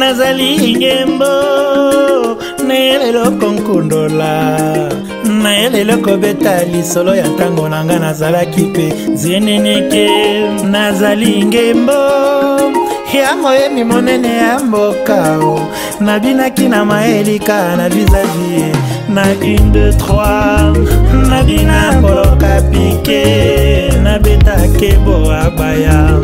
nazali ngembo nelelo konkundola naelelo kobeta lisolo ya ntango na nga nazalaki mpe zieneneke nazali ngembo ya moyemi monene ya mboka nabinaki na maelika na visage na 1 2 3 nabina koloka pike nabetake bo abaya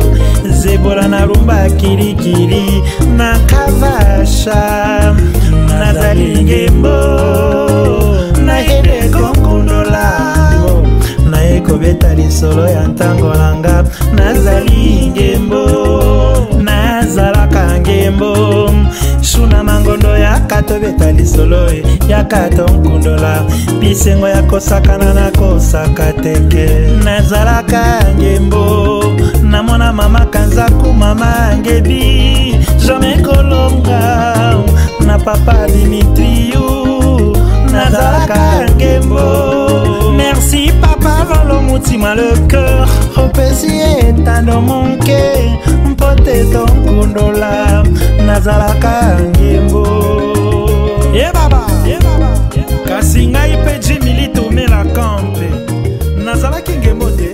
zebola na rumba kirikiri na kavasha nazali ngembo na hele konkundola na ekobeta lisolo ya ntango nanga nazali ngembo nazalaka ngembo shuna mangondo ya katobeta lisolo ya katonkundola bisengo ya kosakana na kosaka teke nazalaka ngembo namona mama kanzaku mama ngebi jamais kolonga na papa Dimitriou nazalaka ngembo merci papa valo mutima le cœur opesi etando monke mpote tonkundola nazalaka ngembo ye baba kasi ngai mpe Jimmy tomela kampe nazalaki ngembo te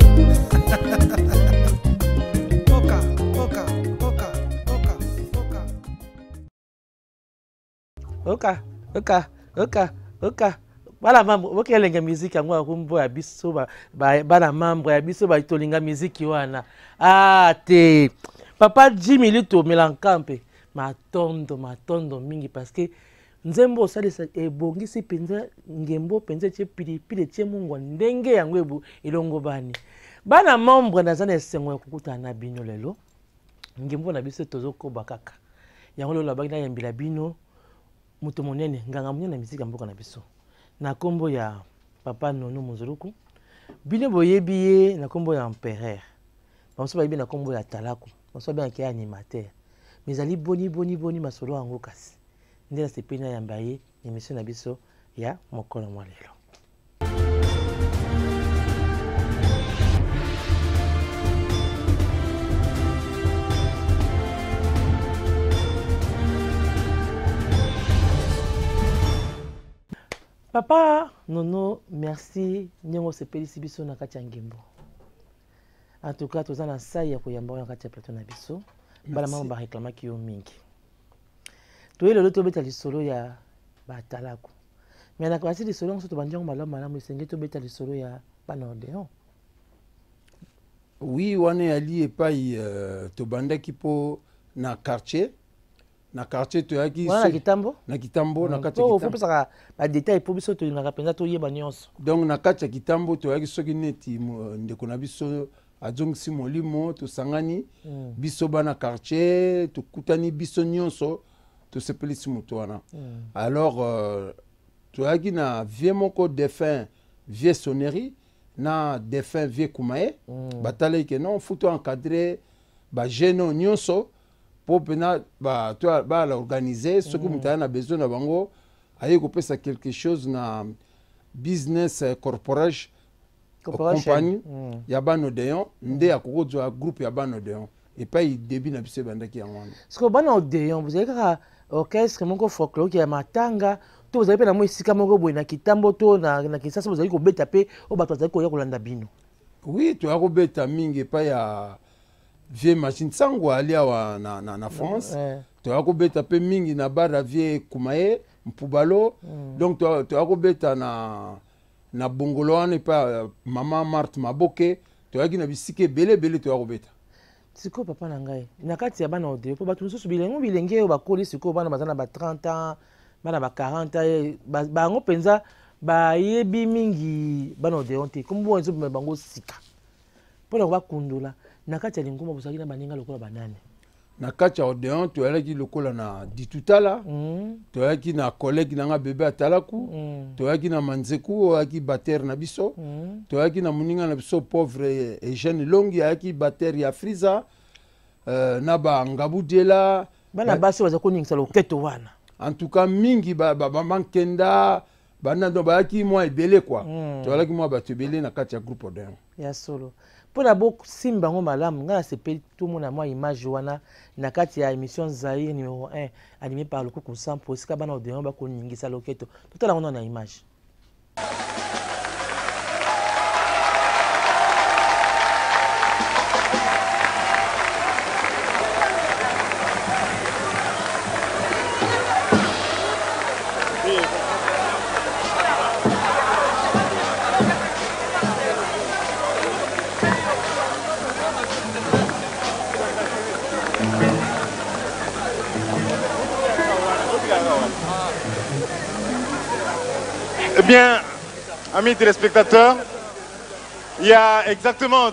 oka bala mambo bokelenga muziki yango akumbo ya biso bana mambo ya biso baitolinga muziki wana te papa Jimmy Lito melankampe matondo mingi parce que nzembo osalisa ebongisi penza ngembo penza che pilipili che mungu ndenge yango ebu ilongo bana mambo nazana esengo ya kukuta na bino lelo ngembo na biso tozokoba kaka yango lelo bagina yambila bino muto monene nganga monene mizika mboka na biso na kombo ya papa Nono Monzoluku bino boyebiye na kombo ya empereur bamuso bayebi na kombo ya Talaku bamuso bayebi na animateur mizali boni masolo yango kasi ndela sepena yambaye emission na biso ya mokolo mwa lelo. Papa Nono, merci. Nyengo sepeli si biso na kati ya ngembo. En tout cas, tozana sai ya koyamba na kati ya plateau na biso. Bala mama ba réclama ki yo mingi. Toyelo loto beta lisolo ya Batalaku. Mais na kwasi lisolo ngoso to banjango malamu esenge to beta lisolo ya Banordéon. Oui, wane ali epai to bandaki po na quartier. Na quartier to yaki na kitambo na kitambo na kati ya kitambo faut ça ba détail pour biso to na penza to yeba nyonso donc na kati ya kitambo to yaki soki neti ndeko na biso azongisi molimo to sangani biso bana quartier to kutani biso nyonso to sepelisi muto wana alors to yaki na vie moko défunt vie sonnerie na défunt vie kumae batale ke non faut encadrer ba jeune nyonso pour pena ba la organiser ce que muta na besoin na bango aye ko pesa quelque chose na business corporation compagnie ya Banordéon nde akokozwa groupe ya Banordéon et pas début na biso bandaki ya ngwana parce que Banordéon vous avez ka orchestre moko folklore ya matanga to vous avez pe na mo isika moko boy na kitambo to na kisasa vous avez ko beta pe o bato za ko ya kolanda bino oui to ya ko beta mingi pa ya vie machine sango alia wa na France to ya ko beta pe mingi na bara vie kumae mpubalo donc to ya ko beta na bongolo ane pa mama Marthe Maboke to ya ki na bisike bele to ya ko beta siko papa na ngai na kati ya Banordéon po bato mosusu bilenge o bakoli siko bana bazana ba 30 ans bana ba 40 ans bango penza bayebi mingi Banordéon te kombo nzo bango sika po na bakundula na kati ya lingoma bosaki na baninga lokola banane na kati ya Odéon to yaki lokola na ditutala to yaki na collègue na nga bébé Atalaku to yaki na Manzeku yaki batteur na biso to yaki na muninga na biso pauvre et jeune longi yaki batteur ya Friza na ba Ngabudela bana basi baza koningisa loketo wana en tout cas mingi ba mankenda bana do ba yaki moi ebele quoi to yaki moi batebele na kati ya groupe Odéon ya solo Pour d'abord, simba ngo malamu, nga c'est tout mon moi image wana na kati ya émission Zaïre numéro 1 animé par le Coucou Sampo, sika bana odéon ba ko ningisa loketo. Tout là on a image. Eh bien, amis téléspectateurs, il y a exactement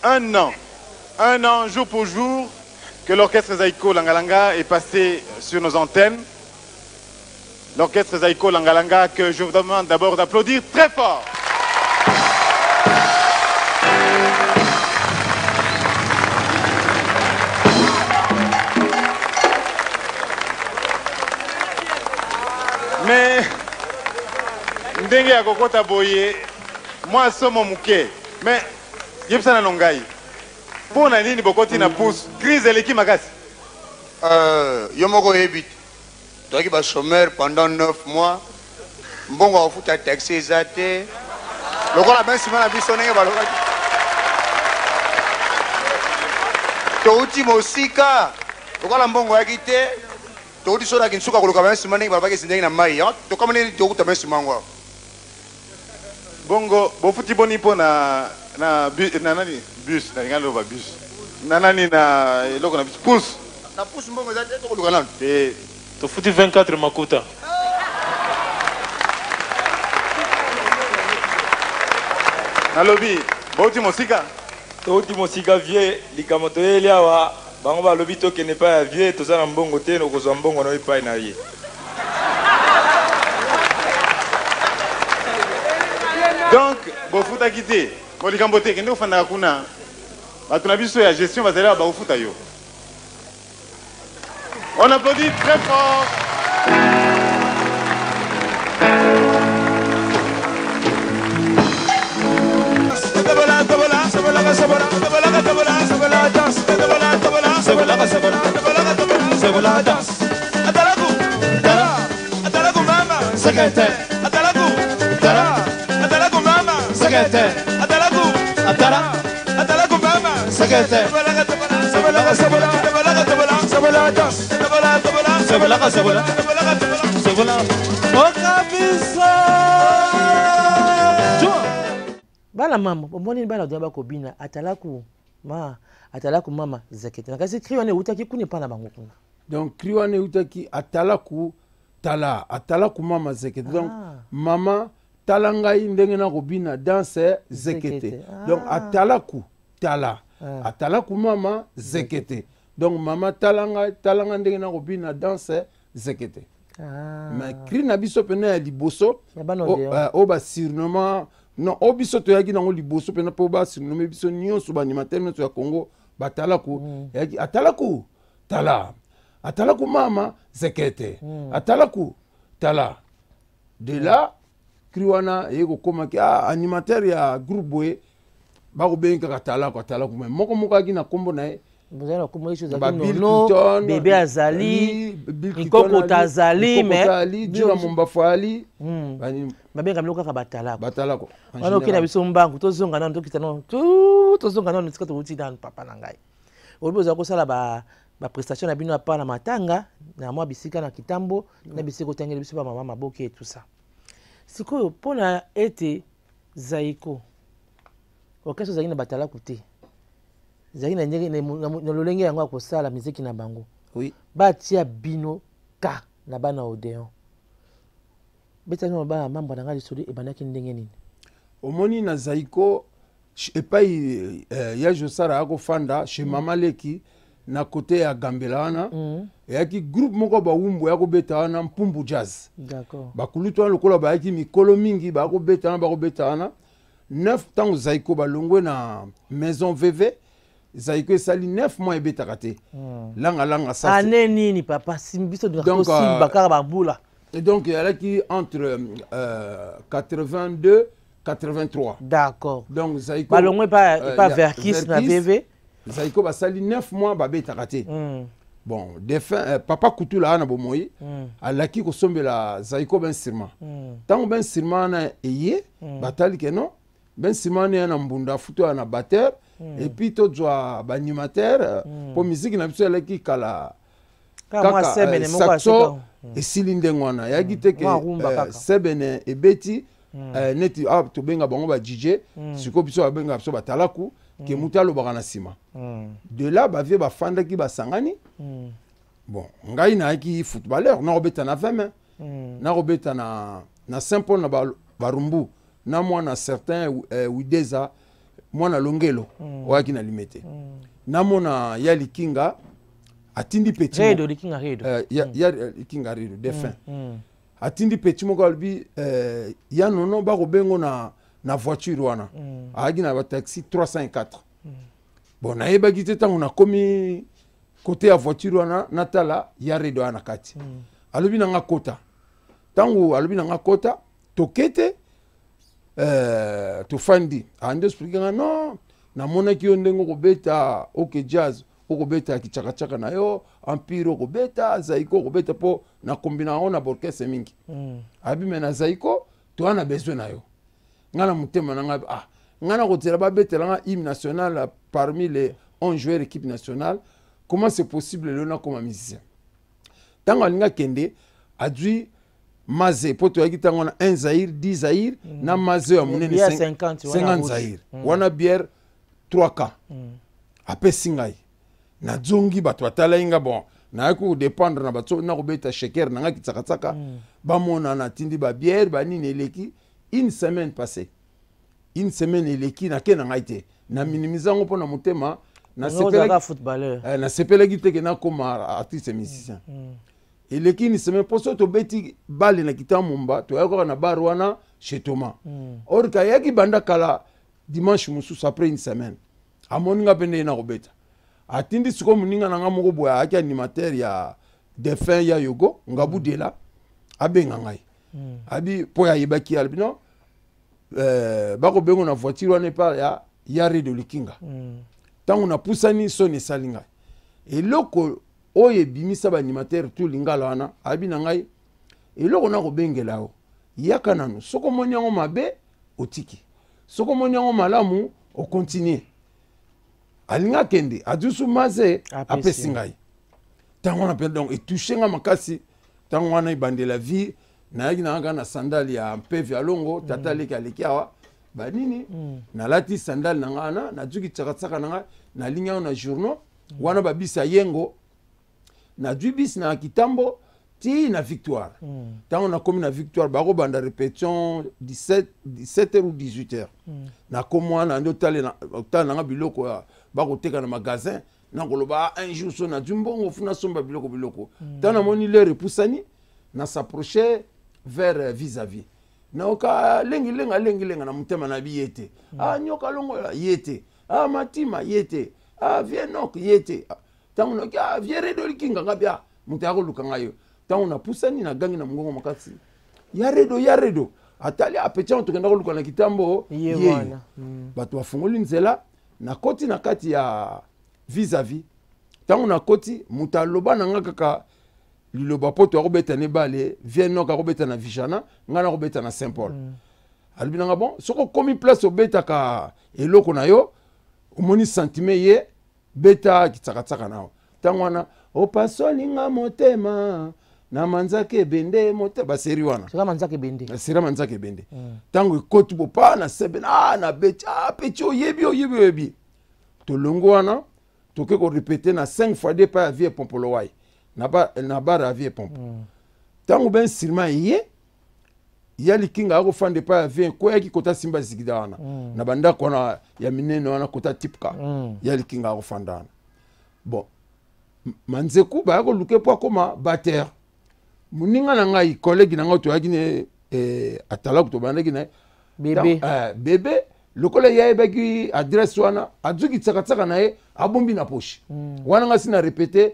un an, jour pour jour, que l'orchestre Zaïko Langalanga est passé sur nos antennes. L'orchestre Zaïko Langalanga que je vous demande d'abord d'applaudir très fort. Mais ndenge ya kokota boye moi somo muke mais yebisana nongai pona nini bokoti na pousse crise eleki makasi yo moko yebi toki ba chômeur pendant 9 mois mbongo afuta taxi ezate lokola basi mana biso ndenge balokaki touti mosika lokola mbongo yaki te touti soda kinsuka koloka basi mana ndenge balokaki ndenge na mai to kama nini touta basi mango bongo bofuti boni po na nani bus na ngalo ba bus na nani na eloko na bus pousse na pousse mbongo ezate to koloka nani to futi 24 makuta na lobby bauti mosika touti mosika vie likambo toyeli awa bango balobi tokende epai ya vie toza na mbongo te nokozwa mbongo na epai na ye donc bofutaki te po likambo te kende kofandaka kuna bato na biso ya gestion bazali awa bakofuta yo. On applaudit très fort. Bala mama, mboni bala doba ko bina atalaku mama zakete. Na kasi kriwane utaki kuni pana bango kuna. Donc kriwane utaki atalaku atalaku mama zekete. Donc mama talangai ndenge na ko bina danse zekete. Donc atalaku atalaku mama zekete. Donc mama talanga ndenge na ko bina danse zekete. Mais kri na biso pena ya liboso o ba surnommement non o biso to yaki nango liboso pena po ba surnommé biso nyonso ba animateur nyonso ya Congo batalaku yaki atalaku atalaku mama zekete atalaku de là kri wana yeko koma ki animateur ya groupe boye ba ko benga atalaku mais moko yaki na kombo na ye Bozana ko moisho za no bébé azali ikoko tazali mais dira momba fali babenga mloka ka batalako wana okina biso mbangu tozonga nano tokita no tozonga nano tsika to uti dan papa na ngai obiboza ko sala ba prestation na bino apa na matanga na mwa bisika na kitambo na bisiko tangeli biso ba mama maboke et tout ça sikoyo pona ete Zaïko okaso zali na batalaku te zali na ndenge na lolenge yango akosala miziki na bango oui batia bino ka na bana Odéon beta no ba mambo na ngali soli ebanaki ndenge nini omoni na Zaïko epai ya Josara akofanda chez mama Leki na côté ya Gambela wana yaki groupe moko ba wumbu ya kobeta wana Mpumbu Jazz d'accord bakulutu wana lokola ba yaki mikolo mingi ba kobeta wana 9 temps Zaïko balongwe na maison VV Zaïko esali 9 mois ebetaka te langa ça année nini papa simbiso de simba kaka babula et donc il y a là qui entre 82 83. D'accord. Donc Zaïko balongwe pas Verkis na VV. Zaïko basali 9 mois babé takate. Bon, défunt papa Kutula ana bomoyi alaki ko sombela Zaïko ben sirma. Tant ben sirma na eye batali ke non ben sirma na mbunda futo na batteur et puis to joa ba animateur pour musique na biso alaki kala kaka saxo et silinde ngwana ya gite ke sebene e beti neti to benga bango ba DJ siko biso ba benga biso batalaku ke mutalo bakana sima de là ba vie ba fanda ki ba sangani bon ngai na ki footballeur na robeta na 20 na robeta na Saint-Paul na barumbu na mwana certain Wideza mwana Longelo waki na limete na mona ya likinga atindi petit redo likinga redo ya likinga redo défunt atindi petit moko albi ya nono ba robengo na voiture wana agi na ba taxi 304 bon na yeba gite tango na komi côté ya voiture wana natala ya redo ana kati alobi na nga kota tango alobi na nga kota tokete to fandi ande expliquer non na mona ki ondengo ko beta OK jazz oko beta kichaka na yo empire oko beta Zaïko oko beta po na kombina on na orchestre mingi abi mena Zaïko to ana besoin na yo ngana mutema na nga ngana ko tira ba betela nga hymne national parmi les 11 joueurs équipe nationale. Comment c'est possible le na comme musicien tango alinga kende adui maze poto yaki tango na 1 Zaïre 10 Zaïre na maze ya munene 50 Zaïre wana bière 3K apé singai na zongi bato batala inga bon na ko dépendre na bato na ko beta shaker na ngaki tsaka ba mona na tindi ba bière ba nini eleki une semaine passée une semaine eleki na kena ngaite na minimizango pona mutema na sepela footballeur na sepela gite ke na koma artiste musicien eleki une semaine poso to beti bale na kitamumba to yako na barwana chez Thomas or ka yaki banda kala dimanche mususu après une semaine amoninga pende na robeta atindi siko muninga na ngamoko boya aki animateur ya défunt ya yogo ngabu dela abenga ngai abi po ya yebaki albino bako bengo na voiture wana pa ya redo likinga tango na pusani soni salinga eloko oye bimisa ba animateur tout lingala wana abi na ngai eloko na ko bengela o yaka nanu soko monyango mabe otiki soko monyango malamu o continuer alinga kende adusu maze apesi ngai tango na pele donc et toucher nga makasi tango wana ibande la vie na yaki na nga na sandali ya mpevi alongo tata leki aleki awa banini na lati sandali na nga na juki tsaka na nga na linya na journaux wana babisa yengo na dubis na kitambo ti na victoire tango na komi na victoire bako banda répétition 17h ou 18h na komwana ndo tale na nga biloko ya bako teka na magasin na koloba un jour so na jumbongo funa somba biloko tana moni le repoussani na s'approcher vers vis-à-vis na oka lengi na mutema na biyete nyoka longo yete matima yete vienok yete tango na viere do likinga ngabia mutako lukanga yo tango na pusani na gangi na mungongo makasi ya redo atali apecha tokenda koluka na kitambo ye bato afungoli nzela na koti na kati ya vis-à-vis tango na koti mutaloba na nga kaka liloba poto akobeta ne bale vienok akobeta na Vijana ngana akobeta na Saint-Paul alibina nga bon soko komi place obeta ka eloko na yo omoni sentiment ye beta kitsaka nao tango wana opasoli nga motema na manzake bende mote baseri wana sera manzake bende tango ekoti bopa na sebe na beti peti oyebi tolongo wana toke ko répéter na 5 fois de pa vie pompolo wai na bara vie pompo tango ben sirma ye ya likinga ako fande pa vie ko yaki kota simba zigida wana na banda kona ya minene wana kota tipka ya likinga ako fandana bon manzeku ba ko luke po koma batteur muninga na ngai collègue na ngai to yaki ne atala ko to bandaki na bébé lokola ya ebaki adresse wana azuki tsaka na ye abombi na poche wana ngasi na répéter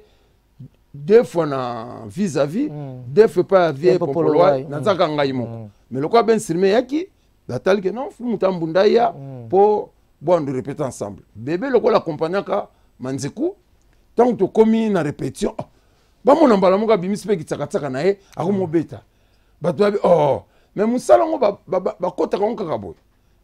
2 fois na vis-à-vis 2 fois pas vie popolo na zaka ngai moko mais lokola ben sirme yaki datali que non fu mutambunda ya pour bon de répéter ensemble bébé le kola accompagnaka manzeku tant to komi na répétition ba mona mbala moka bimis pe kitsaka na ye akomobeta bato babi oh mais musala ngo ba kota ka onka boy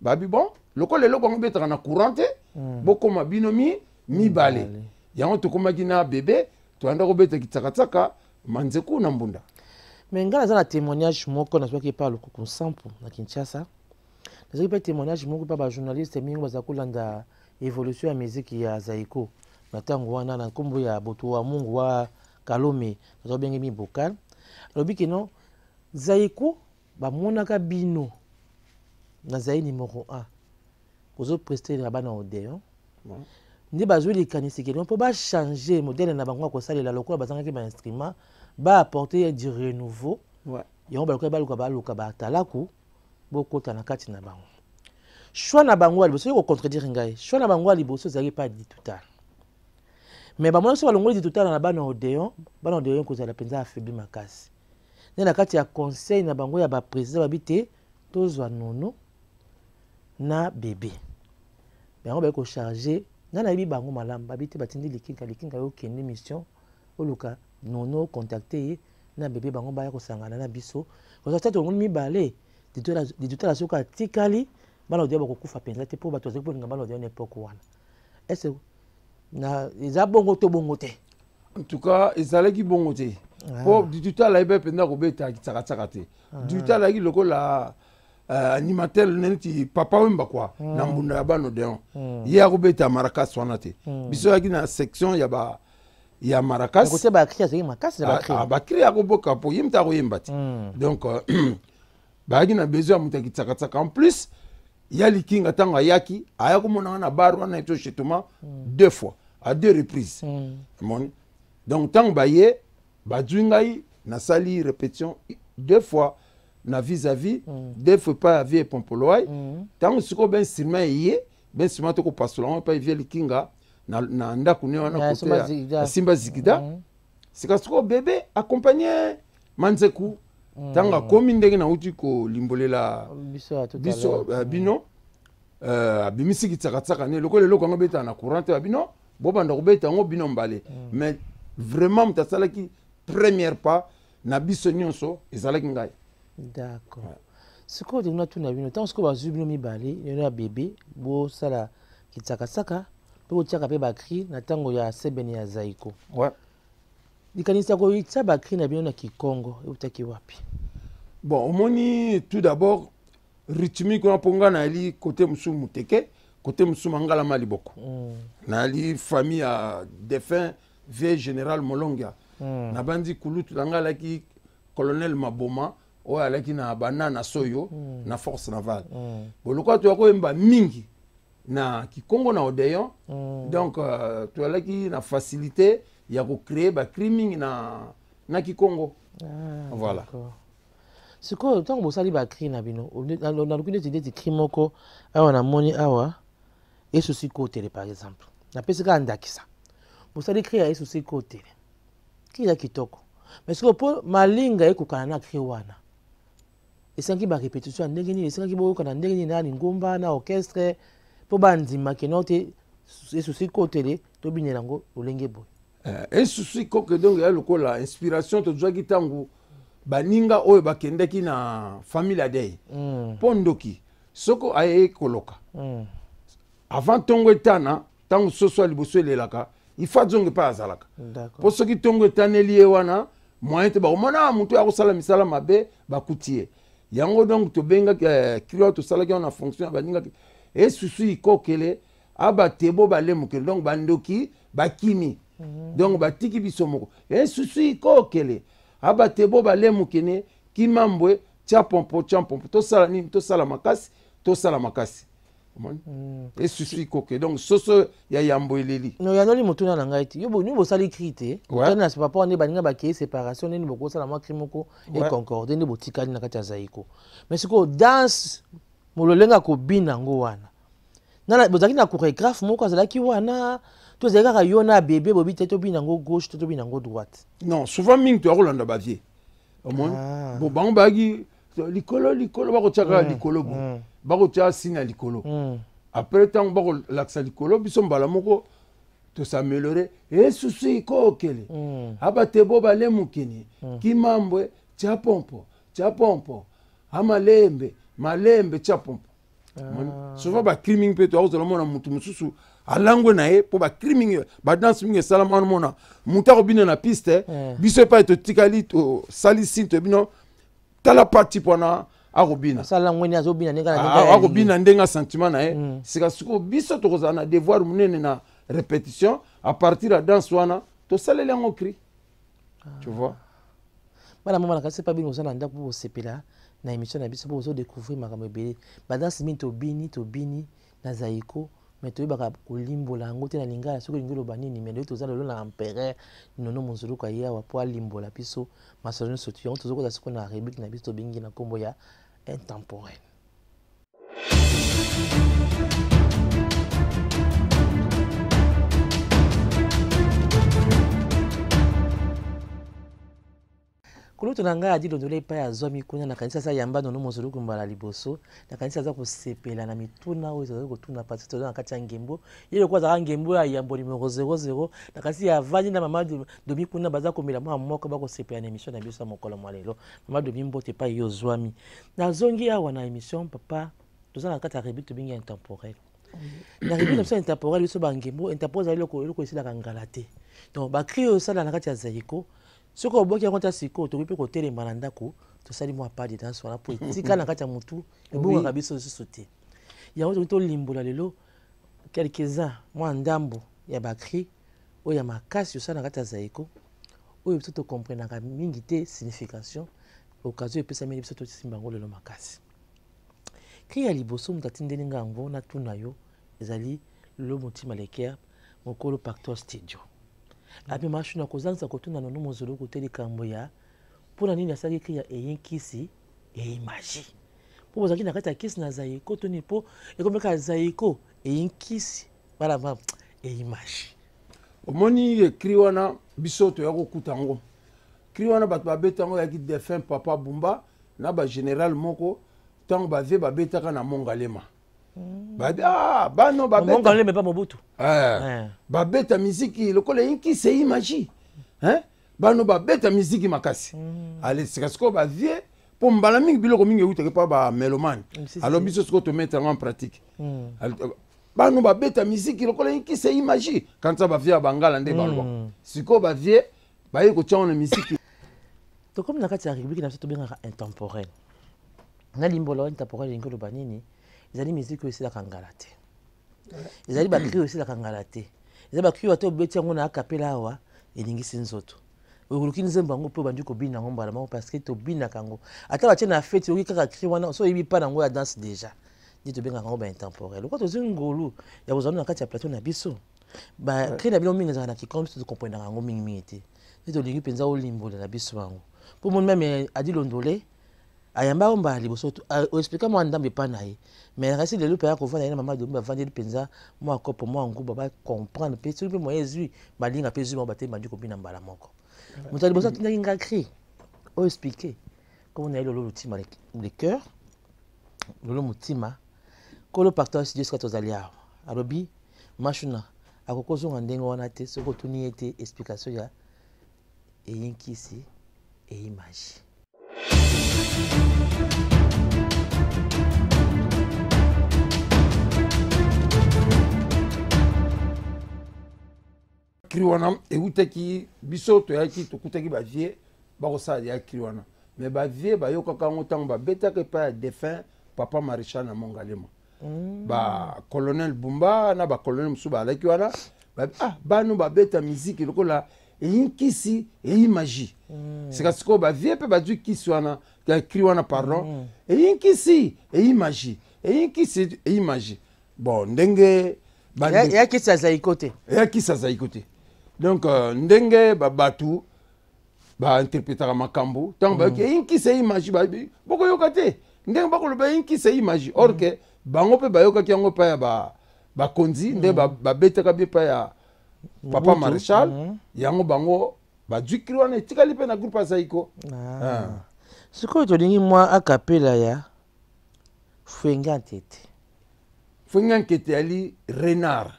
babi bon le kola le ko ngobeta na courante boko mabino mi balé yango to komaki na bébé to anda kobeta kitsaka manzeku na mbunda. Mais ngala za na témoignage moko na soki parle ko sample na Kinshasa. Nazaki pa témoignage moko pa ba journaliste mingi baza kolanda évolution ya musique ya Zaiko. Na tango wana na kombo ya boto wa Mungu wa Kalome, nazo bengi mi vocal. Lobi ke non Zaiko ba monaka bino. Na Zai numéro 1. Ozo prester na bana Odéon. Ndi bazwi likanisi ke non po ba changer modèle na bango ko salela lokola bazanga ke ba instrument. Ba apporter du renouveau. Ouais. Yon ba luka ba talaku boko na kati na bango. Choix na bango liboso ko contredire ngai. Choix na bango liboso zali pas dit tout à. Mais ba mona so balongoli dit tout à na bana Odéon ko za la penza affaibli makasi. Na kati ya conseil na bango ya ba président babité tozwa nono na bébé. Bango ba ko charger na yebi bango malam babité batindi likinga yo kende mission oluka nono contacter na bébé bango ba ya ko sangana na biso ko sa tatu ngoni mibale di tout la soka tikali bana odia bako kufa penza te po bato zepo ngamba odia n'époque wana est-ce na eza bongo to bongo te en tout cas ezalaki bongo te po di tout la ibe penza ko beta kitsaka te di tout la ki lokola animateur neti papa wemba kwa na mbunda ya bana Odéon ye akobeta Maracas wana te biso yaki na section ya Maracas côté ba cri azaki makasi ba cri ba cri akoboka po yimta ko yemba te donc baaki na besoin muta kitsaka en plus ya likinga tanga yaki aya komona na bar wana eto chetuma 2 fois à 2 reprises donc tang baye badjungai na sali répétition 2 fois na vis-à-vis 2 fois pas vie pompoloy tang siko ben instrument yé ben instrument to ko pasola pa vie likinga na ndako ne wana côté Simba Zikida sika siko bébé accompagné Manzeku tanga komi ndenge na uti ko limbolela biso bino bimisi kitsaka ne lokole lokanga beta na courante bino bobanda ko beta ngo bino mbale mais vraiment mutasalaki première pas na biso nyonso ezalaki ngai. D'accord. Siko de ngatu na bino tant siko bazu bino mibale yona bébé bo sala kitsaka po tiaka pe ba cri na tango ya sebeni ya Zaiko. Ouais. Likanisa ko itsa ba cri na bino na Kikongo utaki wapi? Bon, omoni tout d'abord rythmique on ponga na ali côté musu muteke, côté musu mangala maliboko. Na ali famille à défunt vieux général Molonga. Na bandi kulutu ngala ki colonel Maboma o alaki na banana soyo na force navale. Boloko to ko emba mingi na Kikongo na Odéon. Donc tu alaki na facilité ya ko créer ba criminel na Kikongo. Voilà. C'est quoi tant que ça ba cri na bino on a le des cri moko awa na moni awa et ceci côté par exemple na pesika ndakisa bo ça cri à ceci côté qui ya kitoko mais ce que pour malinga ekokana na cri wana et ça qui ba répétition ndenge ni ça qui bo kana ndenge ni na ngomba na orchestre po bandima ke note et ceci côté to binyelango olenge boy et ceci côté donc ya lokola inspiration to jwa kitangu baninga oyo bakendeki na famille adei pondoki soko aye koloka avant tongo etana tango soso liboso elelaka ifa zonge pa azalaka po soki tongo etaneli ye wana moyen te bakomona mutu akosala misala mabe bakutie yango donc tobenga kilo tosalaki wana fonction ya baninga esusu ikokele abatebo balemukele donc bandoki bakimi donc batiki biso moko esusu ikokele abatebo balemukene kimambwe tia pompo to sala nini to sala makasi et suffit koke donc soso ya yambo eleli no ya noli motuna na ngai ti yo bo sali krite tana se papa on baninga ba ki séparation ni boko sala ma krimoko et concorde ni botikali na kati ya Zaiko mais siko danse mololenga ko bina ngo wana nana bozaki na chorégraphe moko azalaki wana to zeka yo na bébé bobi te to bina ngo gauche to bina ngo droite non souvent ming to rolanda bavier au moins bon bango bagi likolo bako tiaka likolo bo bakotia sina likolo après tant bakolakisa likolo biso mbala moko tosaméliorer esusu ikokele abatebo balemukini kimambwe tia pompo amalembe malembe tia pompo souvent bacriming mpe toakozala mutu mosusu alangwe na ye mpo bacriming badanse mingi esalama wana mona mutu akobina na piste biso epai totikali tosalisi tobino tala parti mpona akobina akobina ndenge sentiment na ye sika sikoyo biso tokozala na devoir monene na répétition à partir de danse wana tosaleli yango cri tu vois bana mama nakasi pa bino osala ndako bosepela na émission na biso po ozodécouvrir makambo ebele badanse mingi tobini na zaiko mais toyebaka kolimbola yango te na lingala soki olingi oloba nini mais toza lelo na empereur nono monzuluku aye awa po alimbola biso masolo nyonso tu yango tozokoza sikoyo na rubrique na biso tobengi na nkombo ya intemporel. Kulutu na ngai adi londole epai azwami kuna na kanisa sa yamba nono monzuluku mbala liboso na kanisa aza kosepela na mituna oyo ezali kotuna pasi toza na kati ya ngembo ye lokola azalaka ngembo ya yambo numero 00 na kanisa ya vandi na mama domi kuna baza komela mwa moko bakosepela na émission na biso ya mokolo mwa lelo mama domi mbote epai ye ozwami nazongi awa na émission papa toza na kati ya rubrique tobengi intemporel na rubrique na biso ya intemporel biso bangembo intemporel ezali eloko esilaka ngala te donc bakri oyo osala na kati ya zaiko soki oboki yango ta sikoyo tokoki mpe kotelema na ndako tosali mwa pas de danse wana mpo etika na kati ya motu ebongaka biso lisusu te yango tokoki tolimbola lelo quelques-uns mwa ndambo ya bakri oyo ya makasi osala na kati ya zaiko oyo biso tokomprenaka mingi te signification occasion epesameli biso tosimba yango lelo makasi kri ya liboso moto atindeli nga yango natuna yo ezali lelo motima leker mokolo Pactor Studio api mashuna kozangisa kotuna nono mozolo kote likambo ya mpona nini asali kri ya eyinkisi eyimaji mpo bozalaki na kati ya kisi na zaiko toni mpo ekomeka zaiko eyinkisi balava eyimaji omoni kri wana biso toya kokuta yango kri wana bato babeta yango yaki défunt papa Bumba na bagénéral moko ntango bavie babetaka na Mongalema bano babeta pa Mobutu babeta miziki lokola eyinkisi eyimaji bano babeta miziki makasi ale sika sikoyo bavie mpo mbala mingi biloko mingi eutaki mpa bamelomane alors biso sikoyo tomete yango en pratique bano babeta miziki lokola eyinkisi eyimaji kanisa bavie ya bangala nde balwa sikoyo bavie baye kotia ngo na miziki tokomi na kati ya rubrique na biso tobengaka intemporel na limbola wa intemporel elingi oloba nini ezali miziki oyo esilaka ngala te ezali bakri oyo esilaka ngala te ezali bakri oyo ate obeti yango na akapela awa elingisi nzoto okoluki nzembo yango mpe obandi kobina yango mbala moko parce que tobinaka yango ata batie na feti okoki kaka kri wana so oyebi mpa nango ya danse déjà nde tobengaka yango baintemporel lokwa tozwi ngolu ya kozala na kati ya plateau na biso bakri na bino mingi ezalaka na kikombe biso tokomprenaka yango mingimingi te nde tolingi mpenza olimbola na biso yango mpo moni meme adi londole ayamba mbala liboso oexplika mwa ndambo epa na ye mais kasi lelo mpe akovanda ye na mama domi bavandeli mpenza mwa kopo mwa nguba bacomprendre mpe soki mpe moye ezwi balinga mpe ezwi moko bateli bandi kobina mbala moko moto ya liboso atindaki nga cri oexplike komo na ye lolo lutima le cœur lolo motima kolo Pactor Studio sika tozali awa alobi mashuna akokozonga ndenge wana te soki otuni ye te explication ya eyinkisi eyimaji kri wana eutaki biso toyaki tokutaki bavie bakosala ya kri wana mais bavie bayokaka yango ntango babetaka epai ya défunt papa maréchal na Mongalema bacolonel Bumba na bacolonel mosusu bazalaki wana bano babeta miziki lokola eyinkisi eyimaji sika sikoyo bavie mpe bazwi kisi wana kri wana pardon eyinkisi eyimaji eyinkisi eyimaji bon ndenge eyakisi azaiko te eyakisi azaiko te donc ndenge bato bainterpretaka makambo ntango bayoki eyinkisi eyimaji bokoyoka te ndenge bakoloba eyinkisi eyimaji or ke bango mpe bayokaki yango epai ya bakonzi nde babetaka bie epai ya papa maréchal yango bango bazwikiri wana etikali mpe na groupe azaiko sikoyo tolingi mwa akapela ya Fwenga Nkete. Fwenga Nkete ali renard.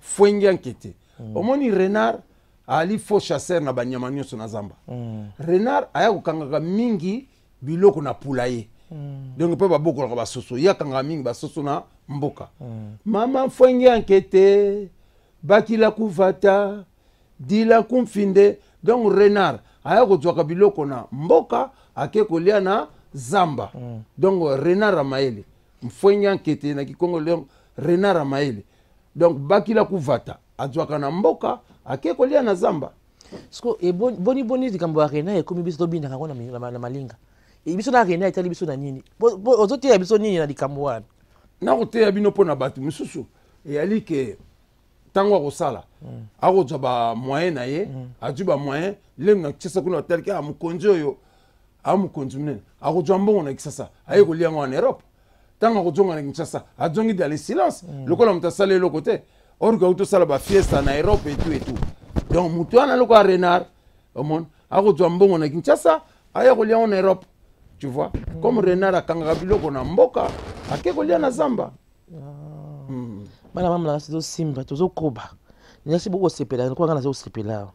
Fwenga Nkete. Omoni renard ali faux chasseur na banyama nyonso na zamba. Renard aya kokangaka mingi biloko na poulailler. Donc pe ba boko ba soso ya kangaka mingi ba soso na mboka. Mama Fwenga Nkete bakila kuvata dila kumfinde. Donc renard aya kozwaka biloko na mboka ake kolia na zamba. Donc renard amaele. Mfwenga Nkete na kikongo leo renard amaele. Donc bakila kuvata azwaka na mboka ake kolia na zamba. Sko e boni likambo ya renard ekomi biso to binaka ngo na malinga. E biso na renard etali biso na nini? Ozote ya biso nini na likambo wana? Na koteya bino pona batu misusu e ali ke tango akosala akozwa ba moyen na ye azwi ba moyen lemu na kisasa kuna hotel ke amukonzi oyo amukonzi munene akozwa mbongo na kisasa aye kolia ngo en Europe tango akozonga na Kinshasa azongi dans le silence lokola mutu asala eloko te or ke akutosala ba fiesta na Europe et tout donc mutu wana loko ya renard omoni akozwa mbongo na Kinshasa aye kolia ngo en Europe tu vois comme renard akangaka biloko na mboka ake kolia na zamba. Bana mama la sizo simba tozo koba. Nyasi boko sepela ko ngana zo sepela.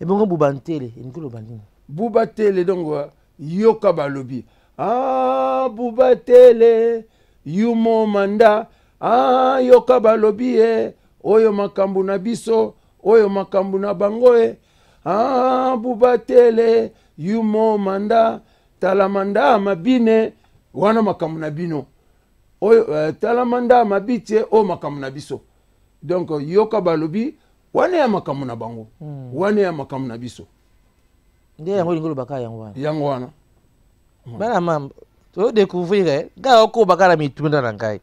E bongo bubantele ndikulo bandini. Bubatele donc yoka balobi. Ah bubatele yumo manda. Ah yoka balobi oyo makambu na biso, oyo makambu na bangoe. Ah bubatele yumo manda talamanda mabine wana makambu na bino. Oyo talamanda mabitie o makambu na biso. Donc yoka balobi wane ya makambu na bango. Wane ya makambu na biso. Ndiye yango lingolo baka yango wana. Yango wana. Bana mama to découvrir ga oko baka la mitunda na ngai.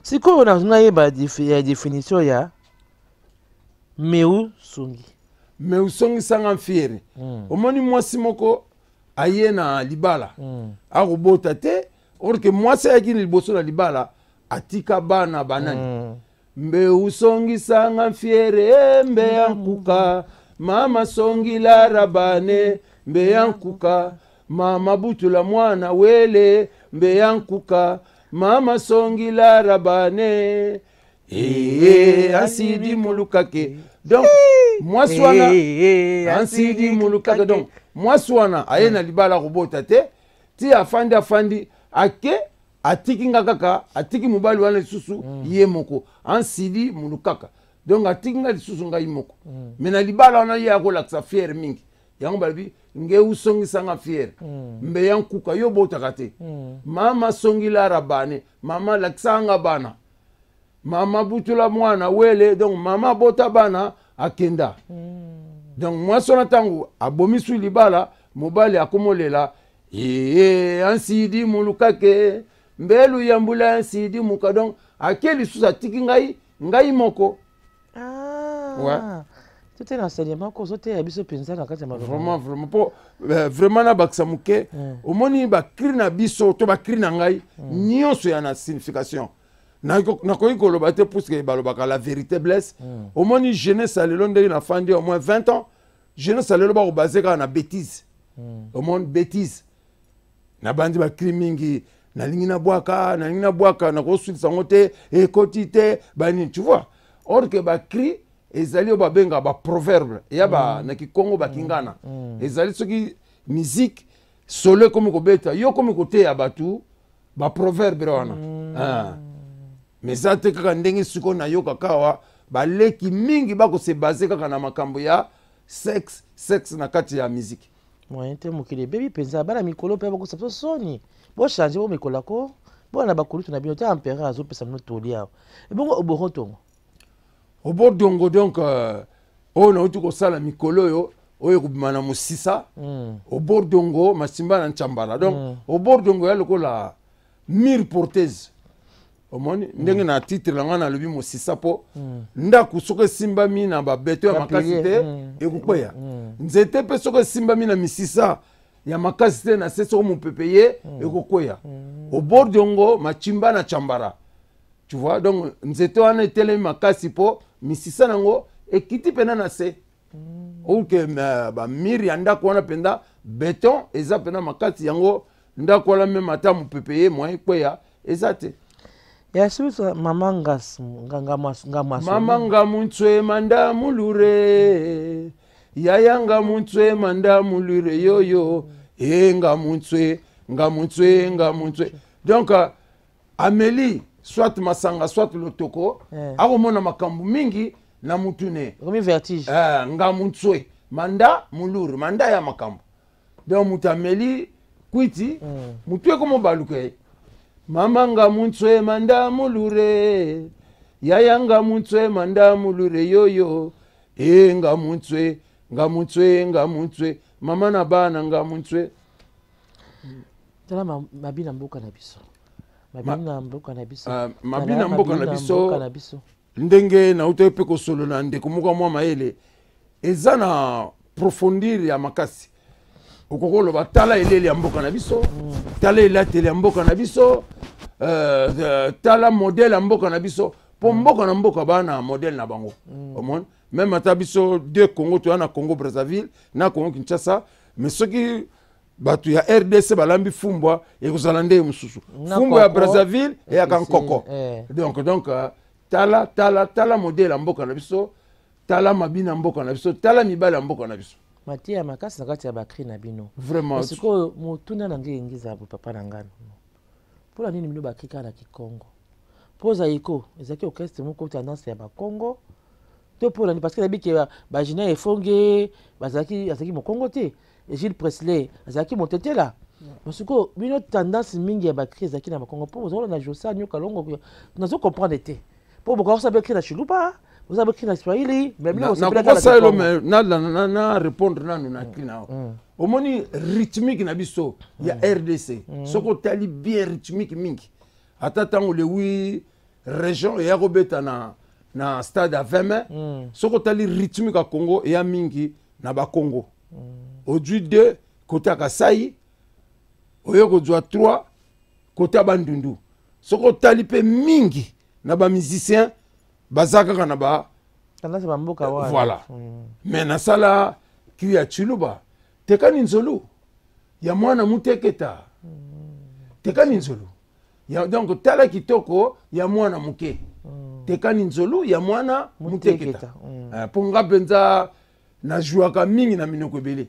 Siko na ngayeba définition ya meu songi. Meu songi sanga fiere. Omoni mwasi moko aye na libala. Akobota te or que mwasi ayaki liboso na libala atika bana banani. Mbe usongi sanga fiere mbe yankuka mama songi la rabane mbe yankuka mama butula mwana wele mbe yankuka mama songi la rabane asidi mulukake. Donc mwasi wana asidi mulukake. Donc mwasi wana aye na libala kobota te ti afandi ake atiki nga kaka atiki mobali wana lisusu ye moko ansidi mulukaka. Donc atiki nga lisusu nga moko mena libala wana ye akolakisa fiere mingi yango balobi nge usongisa nga fiere mbe yankuka yo botaka te mama songi la rabane mama lakisa nga bana mama butula mwana wele. Donc mama bota bana akenda. Donc mwasi wana tango abomisu libala mobali akomolela ansidi mulukake mbelu yambula ansidi muka. Donc akeli susa tiki ngai moko. Ouais. Tout est enseignement ko sote ya biso penza na kati ya vraiment po vraiment na bakisa muke omoni ba cri na biso to ba cri na ngai nyonso ya na signification na koyi koloba te pour que balobaka la vérité blesse. Omoni jeunesse alelo ndenge na fandi au moins 20 ans jeunesse alelo ba kobaze ka na bêtise. Omoni bêtise na bandi ba cri mingi na lingi na bwaka na kosulisa ngote ekoti te bani tu vois. Or que ba cri ezali o babenga ba proverbe ya ba na kikongo bakingana ezali soki musique solo comme kobeta yo comme côté ya batu ba proverbe wana mais ça te kaka ndenge siko na yo kakawa ba leki mingi bako se baser kaka na makambo ya sexe na kati ya musique moyen te mokili bebi penza bana mikolo pe bako sapso soni bo changer bo mikola ko bo na bakulu na bino ta empera azo pesa no tolia e bongo oborontongo obodongo. Donc on a utu kosala mikolo yo oyo kubimana musisa obordongo masimba na nchambala. Donc obordongo ya lokola mire porteuse omoni ndenge na titre langa na lobi musisa po ndaku soko simba mi na ba beto ya makasi te ekukweya nzete pe soko simba mi na misisa ya makasi te na seso mo pepeye ekukweya obordongo machimba na chambara. Tu vois, donc nzete wana etele makasi po misisa nango ekiti pena na se. Ou que ba miri anda ko wana penda béton eza pena makasi yango ndako wala même ata mu pepeye moyen kweya ezate ya subiso mama ngas ngamaso mama ngamuntswe manda mulure yaya ngamuntswe manda mulure yoyo ngamuntswe donc Amélie soit masanga soit lotoko akomona makambo mingi na mutune comme vertige ngamuntswe manda mulure manda ya makambo donc mutu Amélie kwiti mutu ekomo baluke mama ngamuntswe manda mulure yaya ngamuntswe manda mulure yoyo ngamuntswe mama na bana ngamuntswe tala mabina mboka na biso mabina mboka na biso ndenge na uto pe ko solo na ndeko moko mwa maele eza na profondir ya makasi okokolo batala elele ya mboka na biso tala elatele ya mboka na biso tala modèle ya mboka na biso po mboka na mboka bana modèle na bango omona même ata biso deux Congo to na Congo Brazzaville na Congo Kinshasa mais soki batu ya RDC balambi fumbwa ekozala nde mususu fumbwa ya Brazzaville et ya kankoko donc tala modèle ya mboka na biso tala mabina mboka na biso tala mibale ya mboka na biso matia makasi na kati ya bakri na bino vraiment siko motunda na nge ngiza papa na ngano pola nini bino bakika na Kikongo poza iko ezaki orchestre moko tendance ya bakongo to pola ni parce que dabiki ba jina efonge bazaki mokongo te et Gilles Presley azaki motetela siko bino tendance mingi ya bakri ezaki na bakongo po ozola na Josa nyoka longo nazo comprendre te po boko sabe écrire na chilupa vous avez écrit na Swahili mais bino na répondre nanu na kina omoni rythmique na biso ya RDC soko tali bien rythmique mingi ata tango le wi région ya kobeta na stade à 20 soko tali rythmique à Congo ya mingi na ba Congo aujourd'hui 2 côté à Kasai oyoko jwa 3 côté à Bandundu soko tali pe mingi na ba musicien bazaka na ba tendance ba mboka wa voilà mais na sala ki ya Chiluba tekani nzolu ya mwana muteketa tekani nzolu ya donc tala kitoko ya mwana muke tekani nzolu ya mwana muteketa ponga penza na jouaka mingi na minoko ebele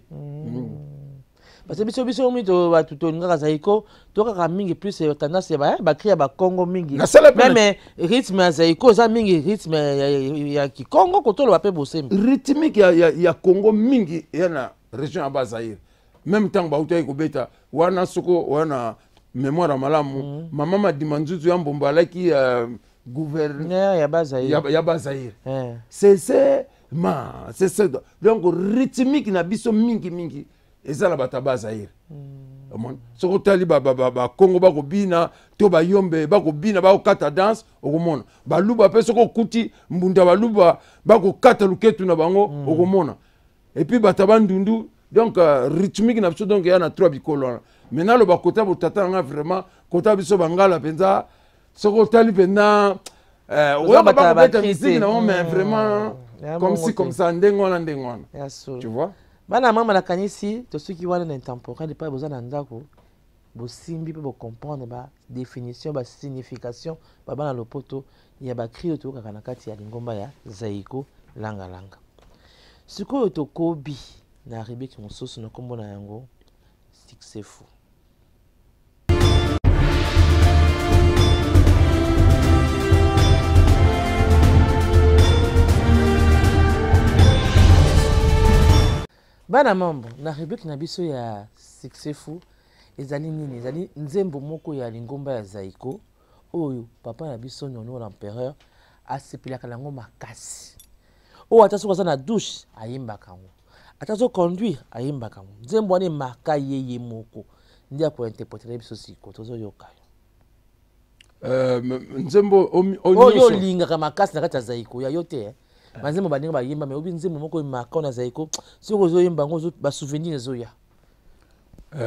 parce que biso mito batuto ngaka zaiko toka mingi plus tendance ya ba cria ba Congo mingi même rythme ya zaiko za mingi rythme ya Kikongo kotolo ba pe bosembi rythmique ya Congo mingi ya na région ya Bazaïre même temps ba utai ko beta wana soko wana mémoire malamu mama Madimanzuzu ya Mbombo alaki gouverneur ya Bazaïre c'est donc rythmique na biso mingi ezala bata Bazaïre omona soko tali ba Congo bako bina to ba yombe bako bina bako kata danse okomona baluba pe soko kuti mbunda baluba bako kata luketu na bango okomona et puis bata bandundu donc rythmique na biso donc ya na 3 bikolo maintenant lo bakota botata nga vraiment kota biso bangala penza soko tali pena ouais bata beta musique na mais vraiment comme ça ndengona tu vois bana mama na kanisi to soki wana na intemporel pas besoin na ndako bosimbi pe bo comprendre ba définition ba signification ba bana lopoto ya ba crio to kaka na kati ya lingomba ya zaiko langa sikoyo to kobi na ribiki mosusu na kombo na yango siksefu bana mambo na rubrique na biso ya siksefu ezali nini ezali nzembo moko ya lingomba ya zaiko oyo papa na biso nyono l'empereur asepelaka nango makasi oyo ata soki aza na douche ayimbaka ngo ata so conduire ayimbaka ngo nzembo wana emaka ye moko ndi akointerpretere biso siko tozoyoka nzembo oyo olingaka makasi na kati ya zaiko ya yo te banzembo baninga bayimba mais obi nzembo moko emaka na zaiko soki ozoyimba ngo basouvenir ezoya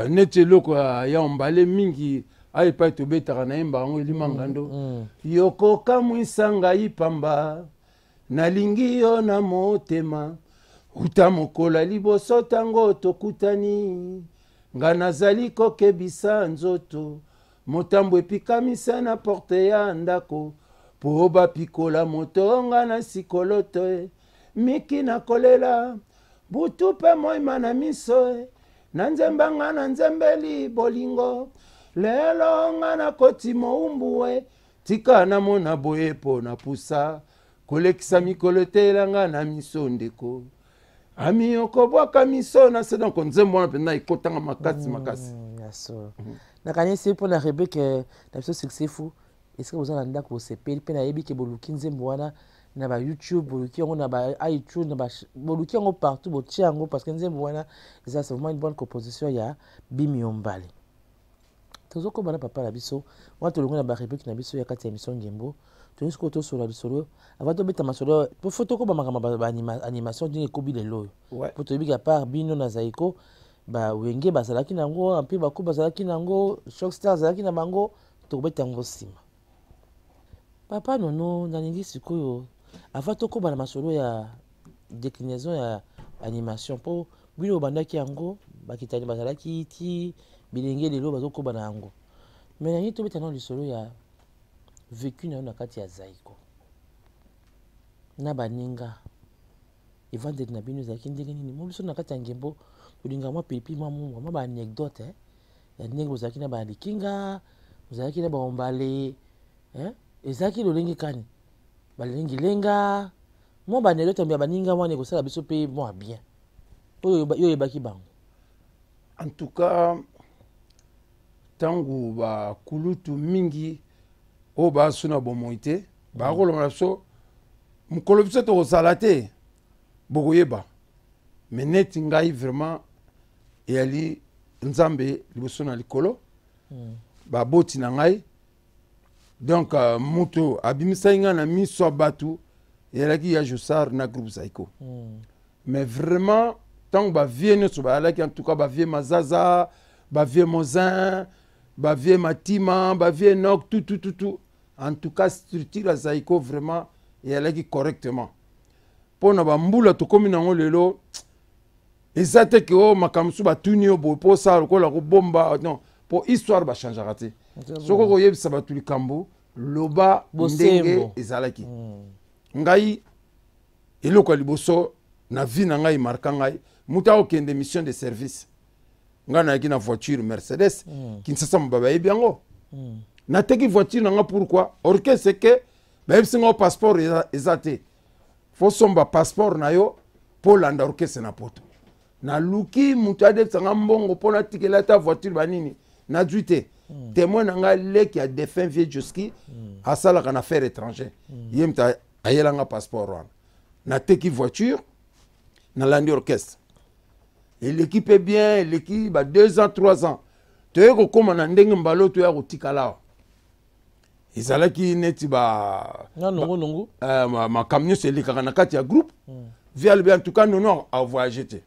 neti eloko ya mbale mingi ayepai tobetaka na yemba yango elimanga ndo yokoka mwisa ngai pamba nalingi yo na motema uta mokola liboso tango tokutani nga nazali kokebisa nzoto motambo epikamisa na porte ya ndako po bapikola motonga na sikoloto miki na kolela butu mpe moima na miso na nzembanga na nzembeli bolingo lelo nga na koti moumbu tika na mona boye po na pusa kolekisa mikolo te elanga na miso ndeko ami okobwaka miso na se donc nzembo wana mpenza ekotanga makasi makasi nakanisi mpo na rebeke na biso succesful esika boza na ndako bosepeli mpe nayebi ke boluki nzembo wana na ba YouTube boluki yango na ba iTunes boluki yango partout botia yango parce que nzembo wana eza c'est vraiment une bonne composition ya Bimi Ombale tozokoba na papa na biso wana tolongo na ba rebeke na biso ya kati ya mission ngembo toni siko tosola lisolo avant tobeta masolo po foto ko bamaka ba animation ndenge ekobi lelo po toyebi ka part bino na zaiko ba wenge bazalaki nango ampi bako bazalaki nango shockstar bazalaki na bango tokobeta yango nsima papa nono nalingi sikoyo avant tokoba na masolo ya déclinaison ya animation po bino bandaki yango bakitani bazalaki ti bilenge lelo bazokoba na yango mais nangi tobeta na lisolo ya vécu na kati ya zaiko na baninga evandeli na bino ezalaki ndenge nini mo biso na kati ya ngembo tolinga mwa pipi mwa mungu mwa baanecdote ya ndenge bozalaki na balikinga bozalaki na baombale ezalaki lolenge kani balengilenga mwa baanecdote ya baninga wana ekosala biso mpe mwa bien oyo oyebaki bango en tout cas ntango bakulutu mingi oyo basuna bomoi te bakolonga na biso mokolo biso tokozala te bokoyeba me neti ngai vraiment eyali nzambe liboso na likolo baboti na ngai donc moto abimisaki ngai na miso ya bato eyalaki ya Josar na groupe Zaiko mais vraiment ntango bavie nyonso bayalaki en tout cas bavie Mazaza bavie Mozin bavie Matima bavie Nok tout en tout cas structure ya Zaiko vraiment eyalaki correctement mpo na bambula tokomi nango lelo eza te ke o makambo so batuni yo boye mpo osala lokola kobomba non mpo histoire bachangeaka te soki okoyebisa bato likambo loba ndenge ezalaki ngai eloko ya liboso na vie na ngai marka ngai mutu akokende mission de service ngai nayaki na voiture Mercedes Kinshasa moba bayebi yango nateki voiture na nga pourquoi orkese ke bayebisi nga o passeport eza te fo somba passeport na yo mpo landa orkese na poto naluki mutu adebisa nga mbongo mpo natikela ata voiture banini nazwi te témoin na nga leki ya défunt vieux Joski asalaka na affaire étranger ye mutu ayelanga passeport wana nateki voiture nalandi orchestre eleki mpe bien eleki ba 2 ans 3 ans toye kokóma na ndenge mbala toya kotikala awa ezalaki neti makambo nyonso elekaka na kati ya groupe vialbe en tout cas nono avoyage te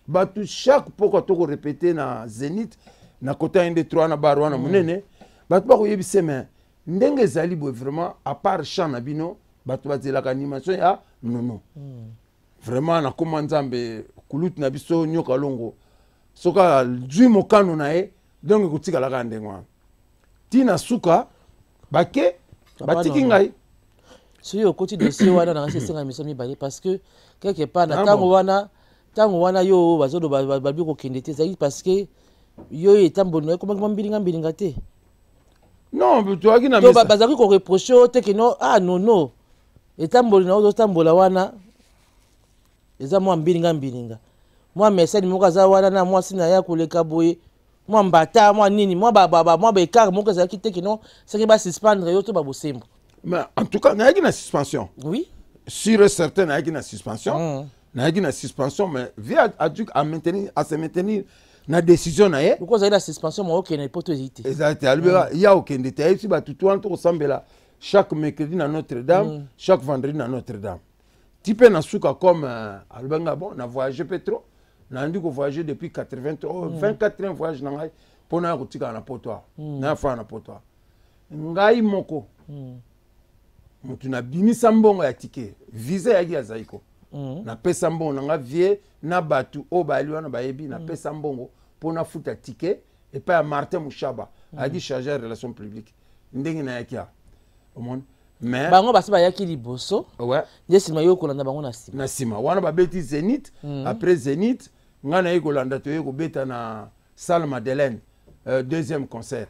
bato chaque poko tokorepete na Zénith na kota inde 3 na bar wana monene bato bakoyebise me ndenge ezali boye vraiment à part chant na bino bato bazelaka animation ya nono vraiment nakoma nzambe kulutu na biso nyoka longo soka zwi mokano na ye donc ekotikalaka ndenge wana tina suka bake batiki ngai soki okoti dossier wana nanga esenga miso mibale parce que quelque part na ntango wana yo bazoloba babi kokende te ezalaki parce que yo etamboli na ekomaki mbilinga te non toyaki na mesa bazalaki koreproche o te ke no nono etamboli na ozotambola wana eza mwa mbilinga mwa mesani moko aza wana na mwasi na ya koleka boye mwa mbata mwa nini mwa baekare moko ezalaki te ke no soki basuspendre yo to babosembo mais en tout cas nayaki na suspension oui sûr et certain nayaki na suspension nayaki na suspension mais via à se maintenir na décision na ye pourquoi ezali na suspension mo okende po to ezite ezali te alobeka ya okende te ayebisi bato to wana tokosambela chaque mercredi na Notre-Dame chaque vendredi na Notre-Dame ti mpe na suka comme alobanga bon na voyage pe trop nandi kovoyage depuis 24e voyage na ngai mpo naya kotikala na poto awa naya fana na poto awa ngai moko motu nabimisa mbongo ya tike visa yaki ya Zaiko napesa mbongo na nga vie na bato oyo bayali wana bayebi napesa mbongo mpo nafuta tike epai ya Martin Mushaba a dit chargé de relations publiques ndenge na yakia omon mais bango basi bayaki liboso ouais nde sima yo kolanda bango na sima wana babeti Zénith après Zénith nga na kolanda to yo kobeta na salle Madeleine deuxième concert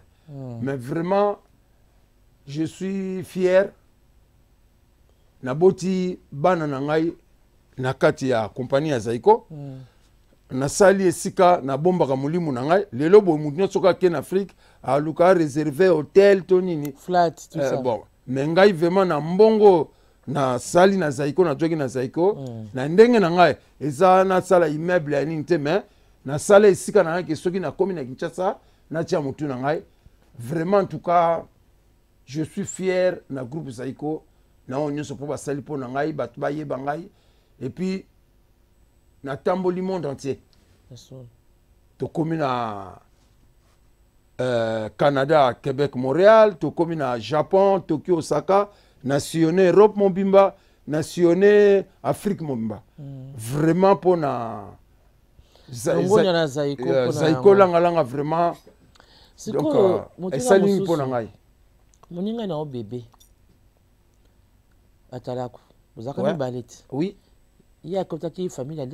mais vraiment je suis fier na boti bana na ngai na kati ya compagnie ya Zaiko na sali esika na bombaka mulimu na ngai lelo bo mutu nyonso ka ken Afrique a luka réservé hôtel tonini flat tout ça bon mais ngai vraiment na mbongo na sali na Zaiko na jogi na Zaiko na ndenge na ngai eza na sala immeuble ya nini te mais na sala esika na ngai ke soki na komi na Kinshasa na tia mutu na ngai vraiment en tout cas je suis fier na groupe Zaiko na onyoso po basali po na ngai batu bayeba ngai et puis na tamboli monde entier to komi na Canada, Québec, Montréal, to komi na Japon, Tokyo, Osaka, nationné Europe mobimba, nationné Afrique mobimba. Vraiment pour na Zaiko langa vraiment. Donc esali pour na ngai. Moninga na o bébé. Atalako. Vous avez quand même oui. Il y a comme ça qui famille à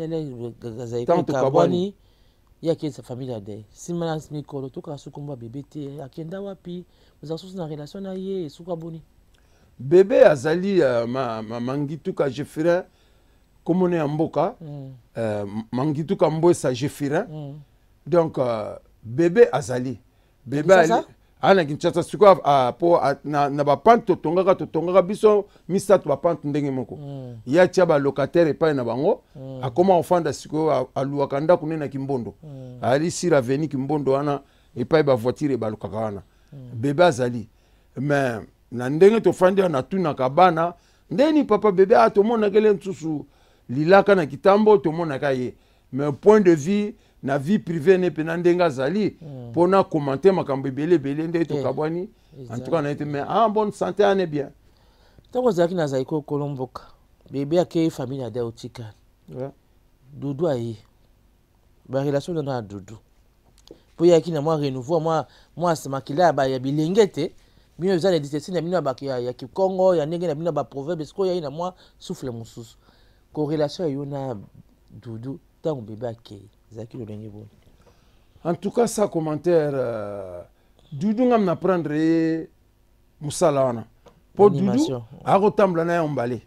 Zaiko Kabwani. Il y a qui sa famille à des. Si maintenant Mikolo tout cas sukumba bébé te akenda wapi. Vous avez une relation na ye sukaboni. Bébé azali mangitu ka jefira comme on est en mboka. Mangitu ka mbosa jefira. Donc bébé azali. Bébé ana Kinshasa suko po na ba pante tongaka biso misatu ba pante ndenge moko ya tia ba locataire epai na bango akoma ofanda suko aluaka ndako na Kimbondo ali sira veni Kimbondo wana epai ba voiture ba lukaka wana bébé azali mais na ndenge to fandi na tuna kabana ndeni papa bébé atomona kele nsusu lilaka na kitambo tomona kaye mais point de vue na vie privée ne pena ndenga zali pona commenter makambo belé nde to kabwani en tout cas na été mais en bonne santé ane bien toko zaki na Zaiko kolomboka bébé akei famille ya Daotika Doudou ayi ba relation na Doudou po yaki na moi renouveau moi c'est makila ba ya bilengete bino za les distance na bino ba ya Kikongo ya ndenge na bino ba proverbe parce que ya na moi souffle mususu corrélation yo na Doudou tant bébé akei. En tout cas, ça commentaire, Doudou ngam prendre musala wana. Pour Doudou, a ressemble na yombale.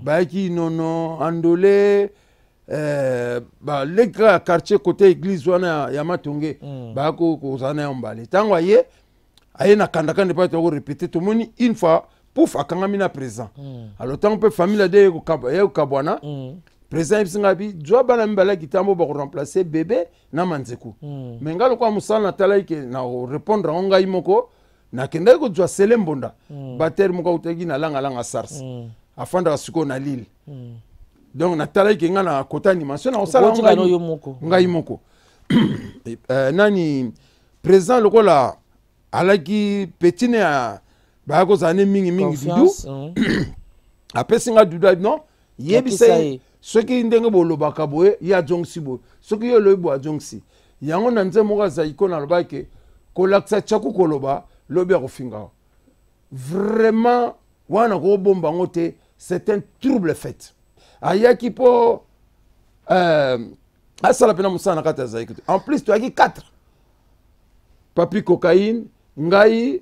Ba ki nono andolé ba les quartier côté église wana ya Matonge ba ko zana yombale. Tango aye na kandaka ne pas te répéter tout moni une fois pouf akangami na présent. Alors tant peu famille de ko kabwana. Président Ibsingabi, doit bana mbala kitambo ba remplacer bébé na manzeku. Mais ngalo kwa musala na tala ke na répondre onga imoko na kende ko doit selembonda. Bater moko utegi na langa SARS. Afanda suko na Lille. Donc na tala ke ngana kota animation na osala onga imoko. Nani président lokola alaki petine ba ko zane mingi Doudou. Après singa Doudou non, yebise ceux qui ndenge bolobaka boye ya jongsi bo ceux qui yo lobo jongsi yango na nze moka Zaiko na lobake kolaksa chaku koloba lobi ya kofinga vraiment wana ko bomba ngote c'est un trouble fait ayaki po asala pena musana kata Zaiko en plus tu as 4 papi cocaïne ngai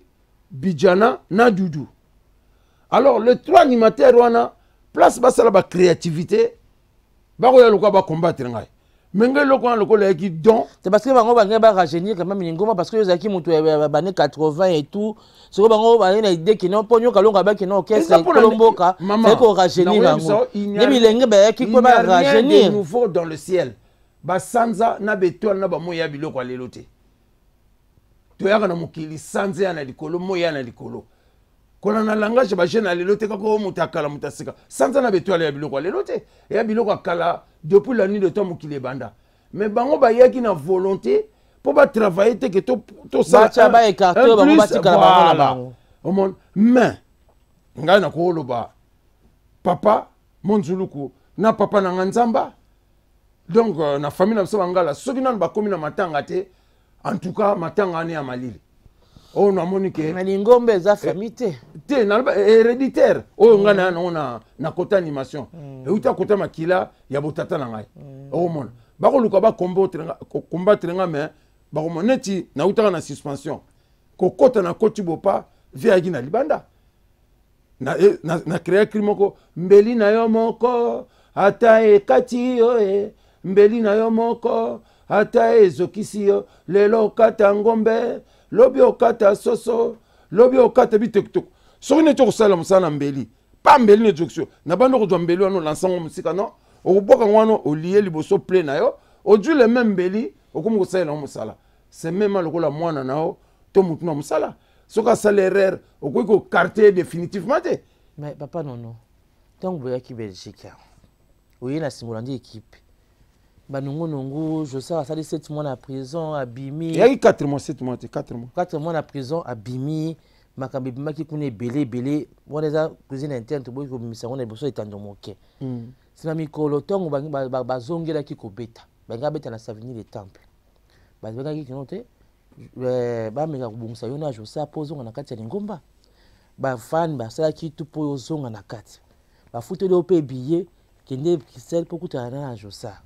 Bijana na Doudou alors les 3 animateurs wana place basala ba créativité bako ya lokwa ba combattre ngai menge lokwa lokola ki don c'est parce que bango bangé ba rajeunir quand même ngoma parce que yozaki mutu ya bane 80 et tout soko bango ba na idée ki non ponyo kalonga ba ki non orchestre kolomboka c'est ko rajeunir bango ni bilenge ba ki ko ba rajeunir nouveau dans le ciel ba sanza na bétoile na ba moya biloko lelote to ya kana mukili sanza na likolo moya na likolo kona na langage ba jeune lelote kako mutakala mutasika sanza na bétoile ya biloko lelote ya biloko akala depuis la nuit de temps mukile banda mais bango ba yaki na volonté pour ba travailler te que to ça ba écarter bango ba tikala bango na bango omon mais ngai na ko loba papa monzuluku na papa na nzamba donc na famille na so bangala soki nan ba komi na matanga te en tout cas matanga ni ya malili Oh na monike. Na lingombe eza famille te. Te na héréditaire. Oh ngana na kota animation. Et uta kota makila ya botata na ngai. Oh mona. Bako luka ba combattre nga mais bako moneti na uta na suspension. Kokota na koti bopa via gina libanda. Na créer krimoko mbeli na yo moko ata ekati yo mbeli na yo moko ata ezokisi yo lelo kata ngombe lobi okata soso lobi okata bitektok soki neti okosala mosala mbeli pa mbeli neti okisio na bando kozwa mbeli wana olansango mosika no okoboka wana olie liboso ple na yo ozwi le même mbeli okomi kosalela ngo mosala c'est même lokola mwana na yo to mutu na mosala soki asala erreur okoki kokarte définitivement te. Mais papa nono ntango boyaki Belgique oye na simbola ndi équipe banungu Joseph asali 7 mois na prison abimi. Il y a eu 4 mois, 7 mois, 4 mois. 4 mois na prison abimi makambe bimaki kuna belé wana za cuisine interne to boy ko bimisa wana boso etando moke. Sima mikolo tongo bazongela ki kobeta. Banga beta na Savigny les temples. Banga ki kinote ba meka kubungisa yona Joseph pozonga na kati ya lingomba. Ba fan ba sala ki tupo yozonga na kati. Ba futo le pe billet kende kisel pokuta na Joseph.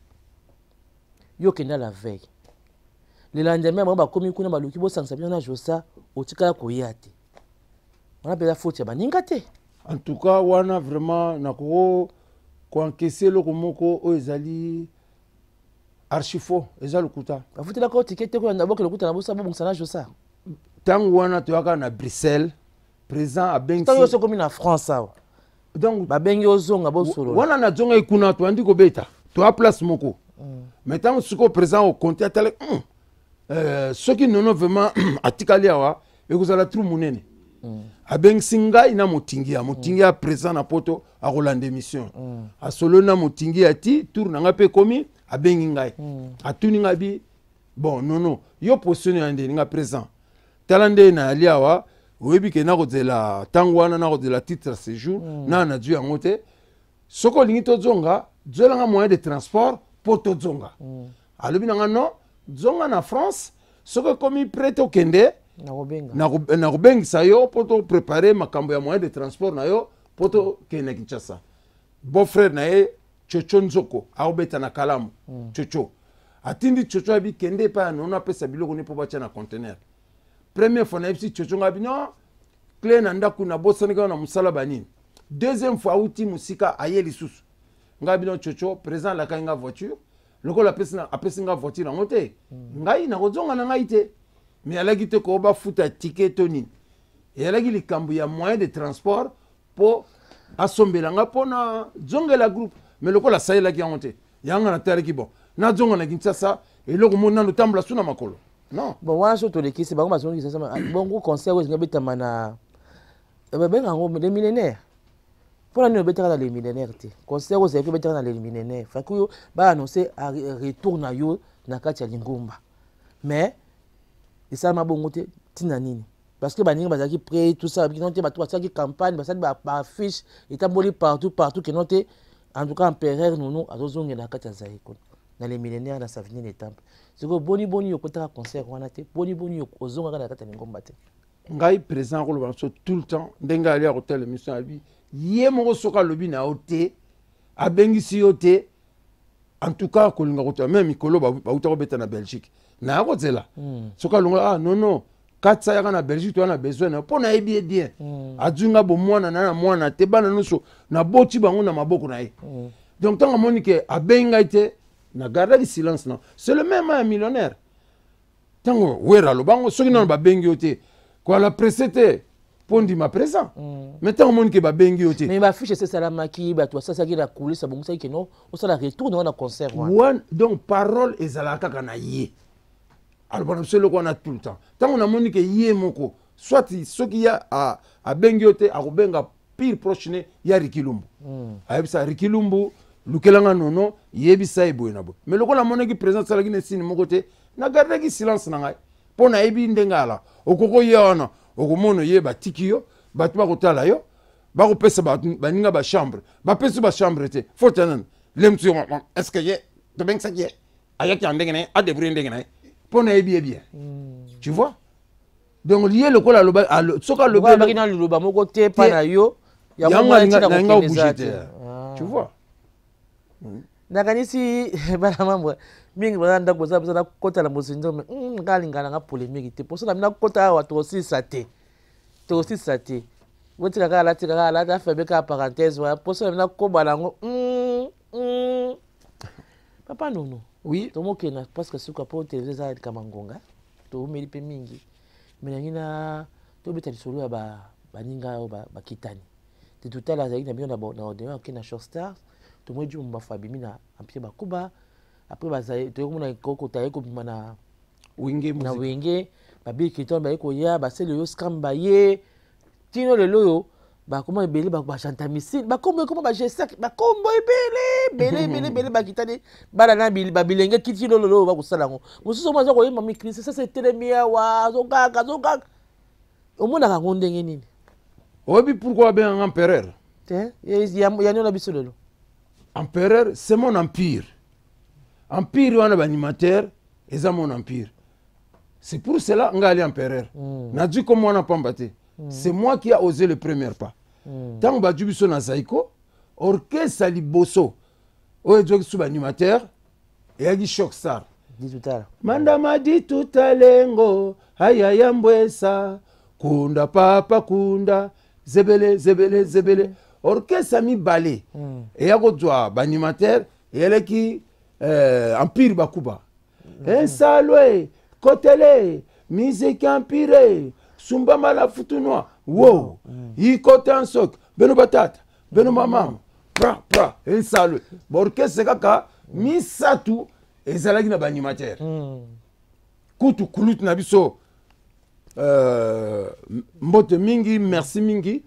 Yo kenda la veille. Le lendemain, ba komi kuna baluki bo sangsa na Josa otikala koyate. On appelle la faute ya baninga te. En tout cas, wana vraiment nakoko ko encaisser le komoko o ezali archifo ezali kuta. Ba futi la ko tikete ko na boke lokuta na bosa bo bungsa na Josa. Tango wana to yaka na Bruxelles, présent à Bengi. Tango so komi na France ça. Donc ba bengi ozonga bo solo. Wana na zonga ikuna to andi ko beta. To a place moko. Maintenant, ce qu'on présente au compte, ceux qui n'ont vraiment atikali awa, et vous allez trouver mon aîné. Abeng singa ina motingi a présent na poto a Roland émission. A solo na motingi ati tour na ngape komi abeng ngai. A tuninga bi bon non yo positionné ande nga présent. Talande na ali awa, webi ke na kozela tangwana na kozela titre séjour na dû angote. Soko lingito zonga, zonga moyen de transport poto zonga. Alobi nanga non, zonga na France, soko komi prêt au kende na rubengi sa yo poto préparer makambo ya moyen de transport na yo poto kende Kinshasa. Bon frère na ye Chocho Nzoko, aobeta na Kalamu, Chocho. Atindi Chocho abi kende pa non apesa biloko ne po bacha na conteneur. Première fois na epsi Chocho ngabi non, clé na ndaku na bosana na musala banini. Deuxième fois outi musika ayeli susu. Ngabi non Chocho présent la kanga voiture. Loko la apesi nga voiture na ngote. Ngai na kozonga na ngai te. Mais alaki te ko ba futa ticket toni. Et alaki likambu ya moyen de transport po asombela nga pona zongela groupe. Mais loko la saïla ki ngote. Yanga na tare ki bon. Na zonga na Kinshasa et loko mona no tambla suna makolo. Non. Bon wa so to lekisi bango bazongi sasa bon go conseil ngo ngabeta mana. Benga ngo les millénaires. Pour la bêta dans les millénaires, conseil aux élèves bêta dans les millénaires. Fait que ba annoncer retour na yo na kati ya lingomba. Mais et ça m'a bon côté tinanini. Parce que baninga bazaki prêt tout ça, qui noté ba tout ça qui campagne, ba ça ba affiche et tamboli partout que noté en tout cas empereur nous azozonga na kati ya zaiko. Dans les millénaires na Savigny les temples. C'est que boni yo kota concert wana te, boni yo ozonga na kati ya lingomba te. Ngai présent ko lo tout le temps ndenga ali à hôtel émission abi. Yé moko soka lobi na ote abengisi ote en tout cas ko linga kota même mikolo ba uta beta na Belgique na kozela soka longa non katsa ya na Belgique to na besoin na pona ebi bien adunga bo mwana na mwana te bana nuso na boti bango na maboko na ye donc tant monique abenga ite na garda di silence non c'est le même un millionnaire tango wera lo bango soki na ba bengi ote ko la presete pondi ma présent. Maintenant on que ba bengi ote. Mais ma fiche c'est salamaki ba toi ça qui la coulisse bon ça qui non, on ça la retour dans la concert. Donc parole ezalaka kana yé. Alors bon c'est le qu'on a tout le temps. Tant on a moni que yé moko, soit ce qui a à bengi ote a benga pire prochaine ya Rikilumbu. Ayebisa Rikilumbu lukelanga nono yebisa eboyena bo. Mais le ko la moni qui présente ça la qui ne signe mon côté na garder qui silence na ngai. Pona ebi ndengala okoko yona okomono ye batikio batu bakotala yo bakopesa baninga ba chambre bapesa ba chambre te fotanan lemtu est-ce que ye to beng sakie ayaki andenge na a débrouiller ndenge na pona ebi bien tu vois donc lié le kola loba soka loba ba kina loba moko te pa na yo ya mwa nga bouger tu vois nakanisi bana mambo mingi bana koza bana kota la mosinzo ngalingana nga polémique te poso na mina kota wa to sisate wotika kala ta fait ka parenthèse wa poso na mina ko balango papa nono oui to mokena parce que suka po télévision za kamangonga to meli pe mingi menangina to beta lisolo ya baninga ba kitani te tutala za ina biona na ordinaire kina Show Stars to moji mu mafabimi na ampie bakuba après baza to komona koko taye ko bimana wenge babi kiton ba ko ya ba sele yo scam ba ye tino le loyo ba comment ebele ba chanta missile ba kombo ba G5 ba kombo ebele ba kitani bala na bilenge kiti lolo ba kusala ngo mususu maza ko yema mikrisi ça c'est telemia wa zokaka omona ka ngondenge nini obi pourquoi ben empereur ya nona biso lolo empereur c'est mon empire wana ba animateur eza mon empire c'est pour cela ngali empereur na dit comme on a pambaté c'est moi qui a osé le premier pas tant ba jubiso na Zaiko orchestre liboso o joki sous animateur et a dit Show Star manda madi tutalengo ayaya mbwesa kunda papa kunda zebele orchestre mi balé et a godwa ba animateur et elle qui empire bakuba salwe kotele musique empire sumba mala futunwa wow yi kotan sok beno batata beno mama pra salwe orchestre kaka misatu ezalaki na ba animateur kutu kulut na biso mbote mingi merci mingi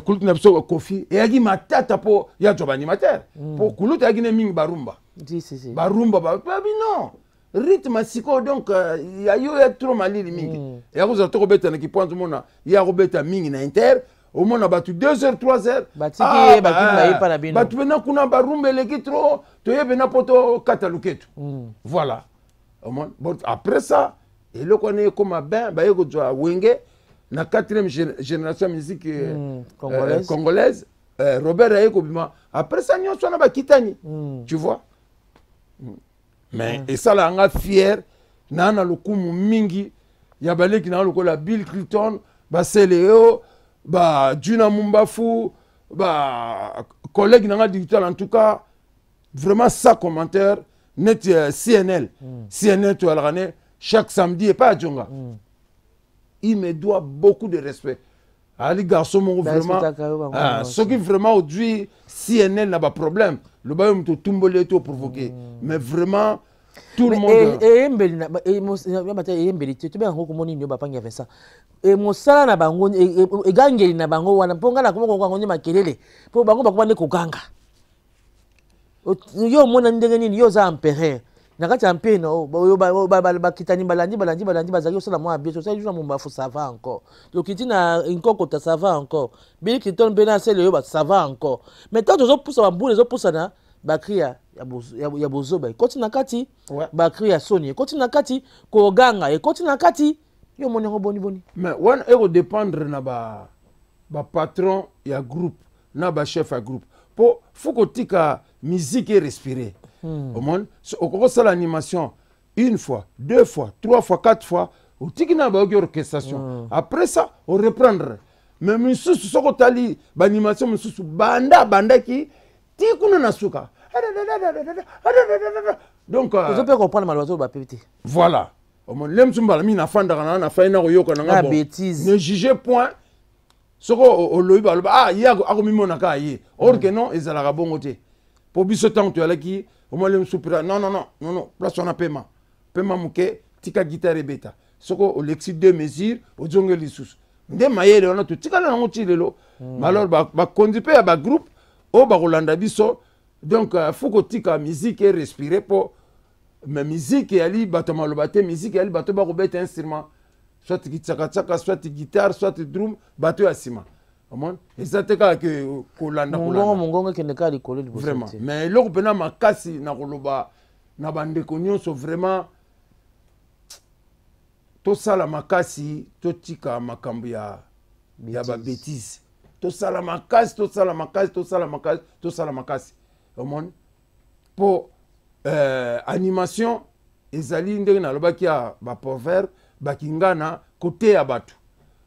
kulut na biso kofi eyaki matata po ya job animateur po kulut yaki ne mingi barumba barumba non rythme siko donc ya yo ya trop malili mingi ya ko zato ko beta na kipanzo mona ya ko beta mingi na inter au mona batu 2h 3h batiki ba na bino batu bena kuna barumba leki trop to ye bena poto kataluketu voilà au mona bon après ça et le connaît comme ben ba yeko jwa wenge na 4e génération musique congolaise Robert Ayeko bima après ça nyo sona ba kitani tu vois mais et ça là nga fier na lokumu mingi ya baleki na lokola Bill Clinton ba Seleo ba Juna Mumbafu ba collègue na digital en tout cas vraiment ça commentaire net CNL to alrane chaque samedi et pas à Djonga il me doit beaucoup de respect Ali garçon mon vraiment ce qui vraiment aujourd'hui CNL n'a pas problème le bayo to tumbole to provoquer mais vraiment tout le monde embeli te bien ko moni nyo bapangi avec ça et mosala na bango e gangeli na bango wana ponga na komoko ngonyo makelele po bango bakubane ko ganga yo mona ndenge nini yo za empereur nakati ampe no ba kitani balandi bazaki osala mwa bien ça joue mon bafu ça va encore donc kiti na inkoko ta ça va encore Bill Clinton bena sele yo ba ça va encore mais tant zo poussa ba boule zo poussa na ba kria ya bozo ba koti na kati ba kria Sony koti na kati ko ganga e koti na kati yo moni ngo boni mais one ego dépendre na ba patron ya groupe na ba chef ya groupe po faut tika musique et respirer au monde au commence l'animation une fois 2 fois 3 fois 4 fois au tikina ba orchestration après ça on reprendre mais monsieur soko tali ba animation monsieur banda ki tikuna nasuka donc vous pouvez comprendre malheureusement ba pété voilà au monde lemsumba mi na fanda na faina ko yoka na bon ne jugez point soko o loiba ya ko mimona ka yi or que non ezala bongo te pour biso tant tu alaki au moins le soupira non place on a paiement muke tika guitare beta soko o lexi 2 mesures o jonge lisusu nde mayele on a tout tika na ngoti lelo alors ba conduire ya ba groupe o ba kolanda biso donc faut que tika musique et respirer pour mais musique ali bato malobate musique ali bato ba ko beta instrument soit tsaka soit guitare soit drum bato ya sima amon ezate ka ke kolanda mongongo kende ka likolo liboso vraiment mais loko pena makasi na koloba na bande konyo so vraiment tosala makasi totika makambo ya ba bêtise tosala makasi omoni po animation ezali ndenge nalobaki ya baproverbe bakingana kote ya bato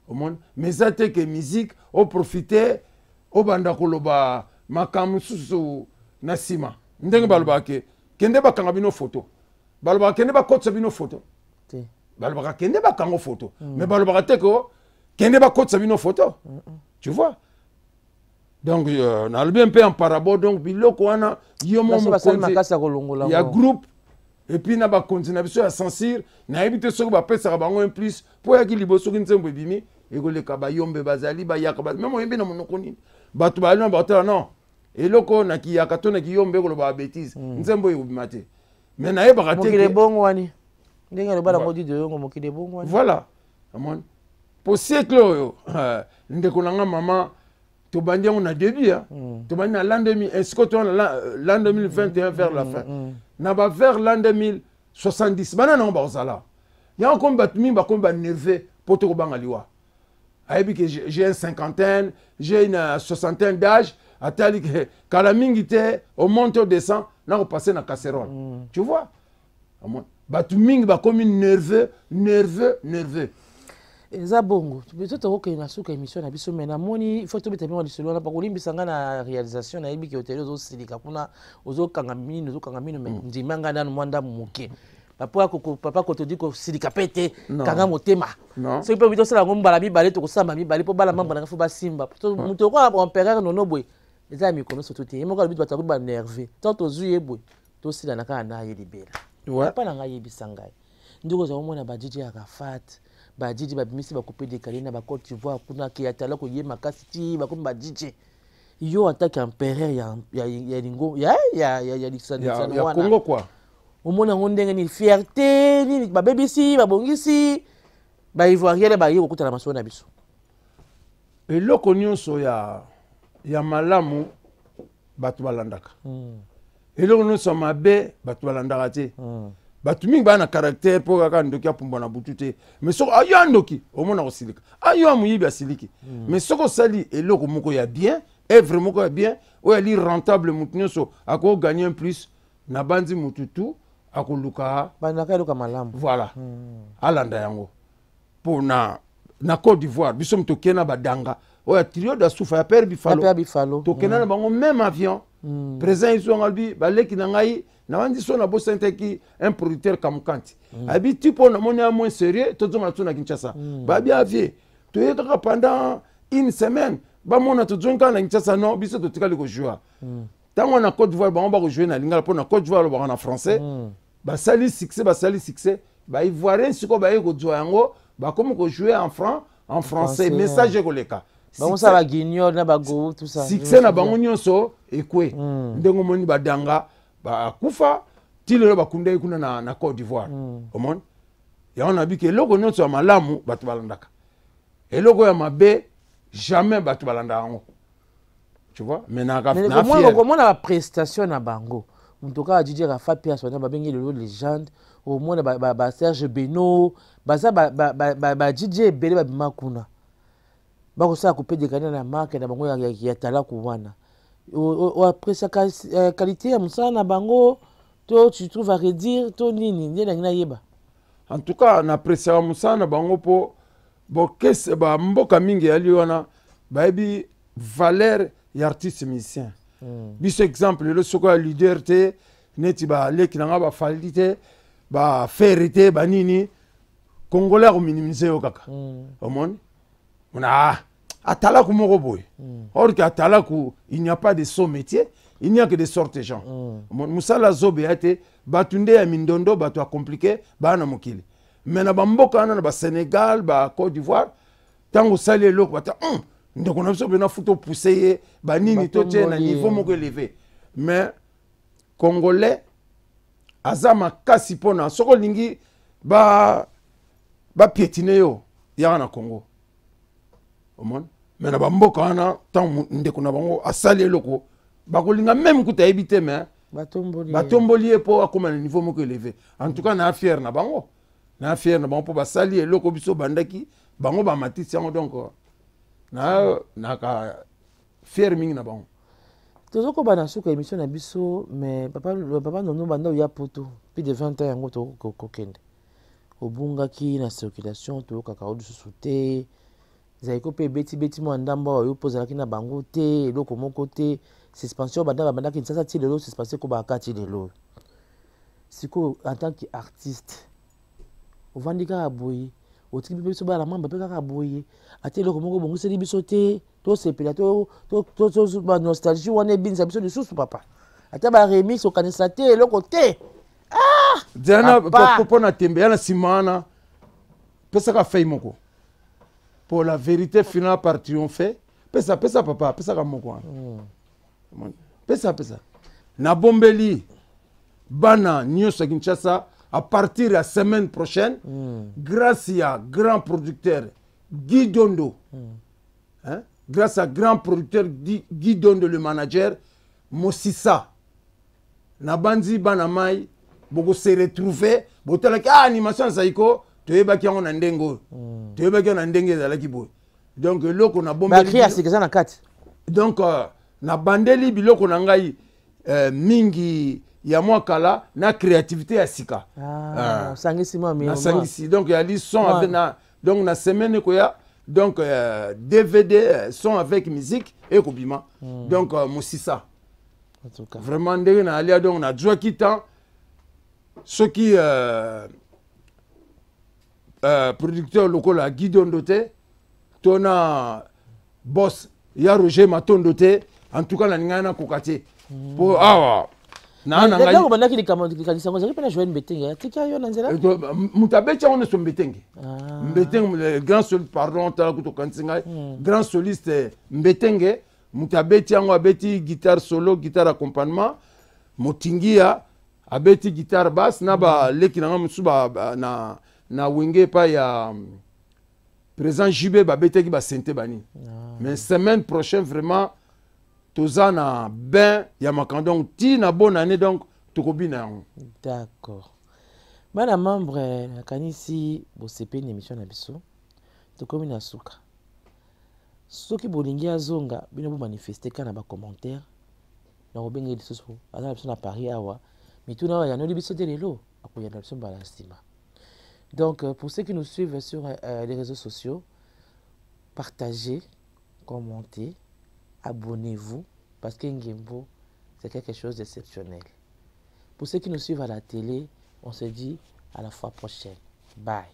omoni mais eza te ke musique oprofite obanda koloba makambo mosusu na nsima ndenge balobaka kende bakanga bino photo balobaka kende bakotisa bino photo balobaka kende bakango photo mais balobaka te ko kende bakotisa bino photo tu vois donc nalobi un peu en parabole donc biloko wana yo mo mokonzi ya groupe et puis na bakonzi na biso ya censure nayebi te soki bapesaka bango un plus mpo yaki liboso soki nzembo ebimi ekoleka bayombe bazali bayaka meme oyembi na monoko nini bato bayali na bakotala non eloko nakiyaka to nakiyombe ekoloba babétise nzembo ebima te mais nayebaka te voilà amoni po siècle oyo ndeko nanga mama tobandi yango na début tobandi na l'an 2000 esiko to l'an 2021 vers la fin na ba vers l'an 2070 bana nango bakozala yango komi bato mingi bakomi banerve po tokobanga liwa ayebi ke j'ai une cinquantaine j'ai une soixantaine d'âge atali ke kala mingi te au monte au descend nakopase na casserole tu vois amoni bato mingi bakomi nerveux eza bongo biso tokokende na suka émission na biso me namoni faut tobeta mpengo lisolo wana pakolimbisa nga na réalisation nayebi ke oteli ozosilika kuna ozokanga mino me ndima nga nano mwa ndamu moke papa kotodi kosilika pe te kanga motema soki mpe bito osala yango mbala mibale tokosamba mibale mpo bala mambala nga fo basimba moto okoa empereur nono boye eza ya mikono soto te ye moko alobi bato akoki banerve to tozwi ye boye tosila na kaka na ye libela papa na ngai yebisa ngai ndeko oza komona badj ya Rafat badj babimisi bakupe dekale na bacote d'ivoire kuna ke atala koye makasi ti bakomi badj yo en tant qu'empereur ya lingo ya lisano wana Congo quoi omona ngo ndenge ni fierté nini babebisi babongisi baivoirienne baye kokutana masolo na biso eloko nyonso ya malamu bato balandaka eloko nyonso mabe bato balandaka te bato mingi bana caractère mpo kaka ndoki apumbwa na butu te mais soko ayo andoki omona kosilika ayo amoyibi asiliki mais soko osali eloko moko ya bien œuvre moko ya bien oyo ali rentable motu nyonso akogagner un plus na bandi motu tu akoluka bandaka eloka malamu voilà alanda yango mpo na Côte d'Ivoire biso tokende na badanga oyo trio da sufa ya père bifalo tokende na bango même avion président iso ngalbi baleki na ngai na wandi so na bosenteki un producteur kamukanti abi tipo na moni moins sérieux tozonga na tuna Kinshasa babi avie toyeka pendant une semaine ba mona tozonga na Kinshasa non biso totikali ko jouer tango na Côte d'Ivoire bango ba ko jouer na lingala po na Côte d'Ivoire ba na français basali succès ba ivoirien siko ba yeko jouer yango ba comme ko jouer en français message koleka bango sa ba guignol na ba go tout ça succès na bango nyonso ekwe ndengo moni badanga ba kufa tilelo bakunda kuna na Côte d'Ivoire omoni ya on a bi ke eloko nyonso ya malamu bato balandaka eloko ya mabe jamais bato balandaka yango tu vois mais na comment la prestation na bango mutoka a DJ Rafat Pierre Sona babengi le légende au moins ba Serge Beno baza ba DJ ebele babima kuna bakosala couper de canne na marque na bango ya tala kuwana o apprécie qualité ya musala na bango to tu trouves à redire to nini ndena ngina yeba en tout cas na apprécie musala na bango po bokese ba mboka mingi ali wana bayebi valeur ya artiste musicien biso exemple le soko ya leader te neti ba leki nanga ba faldi te ba faire te ba nini congolais ko minimiser yo kaka omoni on atala ku moko boy or que atala ku il n'y a pas de sot métier il n'y a que des sortes de gens musala zobe ate batunde ya mindondo bato a compliqué ba na mokili mais na ba mboka na ba Sénégal ba Côte d'Ivoire tango sali eloko bata ndeko na biso bena futo pousser ba nini to tie na niveau moko élevé mais congolais azama kasi pona soko lingi ba piétiner yo ya na Congo omon mais na ba mboka wana tant ndeko na bango asali eloko bakolinga même kuta ebité mais batomboli po akoma na niveau moko élevé en tout cas na fier na bango na fier na bango po basali eloko biso bandaki bango ba matisi yango donc na ka fier mingi na bango. Toujours ko bana suka émission na biso mais papa nono banda ya poto plus de 20 ans yango to ko kende. Obunga ki na circulation to kaka odu souté. Zaiko pe beti mo ndamba yo poza ki na bango te eloko moko te suspension banda ki nsasa ti lelo suspension ko ba kati lelo. Siko en tant qu'artiste ovandika aboyi otiki biso ba la mamba pe kaka aboyi ati eloko moko bongo seli biso te to sepela to ba nostalgie wana binza biso lisusu papa ata ba remix okanisa te eloko te Diana popo na tembe yana simana pesa ka fei moko pour la vérité finale par triompher pesa papa pesa ka moko pesa na bombeli bana nyonso Kinshasa à partir de la semaine prochaine grâce à grand producteur Guy Dondo grâce à grand producteur Guy Dondo le manager Mosissa na bandi bana mai boko se retrouver botala ki animation Zaiko toyebaki yango na ndengo toyebaki na ndenge ezalaki boy donc loko na bombeli ba créa na kati donc na bandeli biloko na ngai mingi ya mwakala na créativité ya sika sangisi moi mais na sangisi donc il y a des sons avec na donc na semaine ko ya donc DVD son avec musique et kobima donc Mosissa en tout cas vraiment ndenge na alia donc na joie qui temps ce qui producteur local à Guy Dondote tona boss ya Roger Matondote en tout cas la ngana kokate pour na ngai bana ki kanisa ngo zaki pena joie mbetenge tika yo nanzela mutabecha on so mbetenge mbetenge le grand soliste pardon tala kuto kansinga grand soliste mbetenge mutabecha ngo abeti guitare solo guitare accompagnement motingia abeti guitare basse na ba leki na musuba na wenge pa ya présent JB ba beteki ba sente bani mais semaine prochaine vraiment tozana ben ya makandong ti na bonne année donc tokobina. D'accord. Bana membre na kanisi bo CP une émission na biso tokomi na suka soki bolingi azonga bino bo manifester kana ba commentaire na obengi lisusu ala biso na Paris awa mituna ya no biso de lelo akoya na biso bala stima. Donc pour ceux qui nous suivent sur les réseaux sociaux, partagez, commentez, abonnez-vous parce que Ngembo c'est quelque chose d'exceptionnel. Pour ceux qui nous suivent à la télé, on se dit à la fois prochaine. Bye.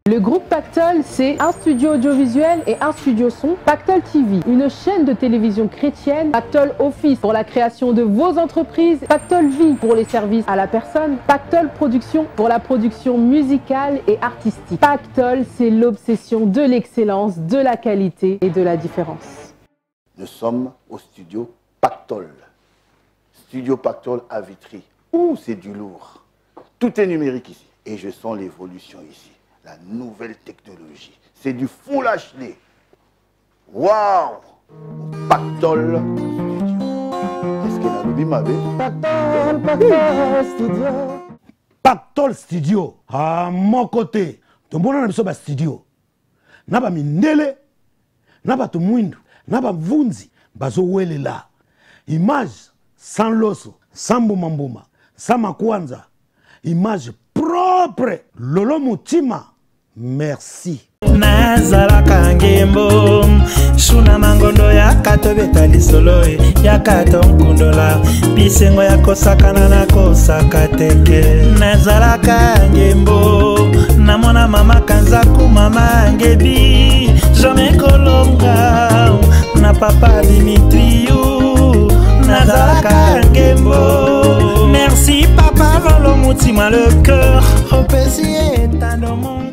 Le groupe Pactol, c'est un studio audiovisuel et un studio son. Pactol TV, une chaîne de télévision chrétienne. Pactol Office pour la création de vos entreprises. Pactol Vie pour les services à la personne. Pactol Production pour la production musicale et artistique. Pactol, c'est l'obsession de l'excellence, de la qualité et de la différence. Nous sommes au studio Pactol. Studio Pactol à Vitry. Ouh, c'est du lourd. Tout est numérique ici. Et je sens l'évolution ici. La nouvelle technologie. C'est du Full HD. Waouh! Pactol Studio. Est-ce que la lobby m'avait? Pactol Studio. Pactol Studio. À mon côté. Ton bon nom est studio. Naba mindele. Naba tumwindu. Naba vunzi. Bazo wele la. Image sans loso. Sans boumambouma. Sans makwanza. Image propre. Lolo mutima. Merci. Nazalaka ngembo shuna mangondo ya kato betali solo ya kato nkundola bisengo ya kosakana na kosaka teke nazalaka ngembo namona mama kanzaku mama ngebi jamais kolonga na papa Dimitriou nazalaka ngembo merci papa volo mutima le cœur opesi etando mon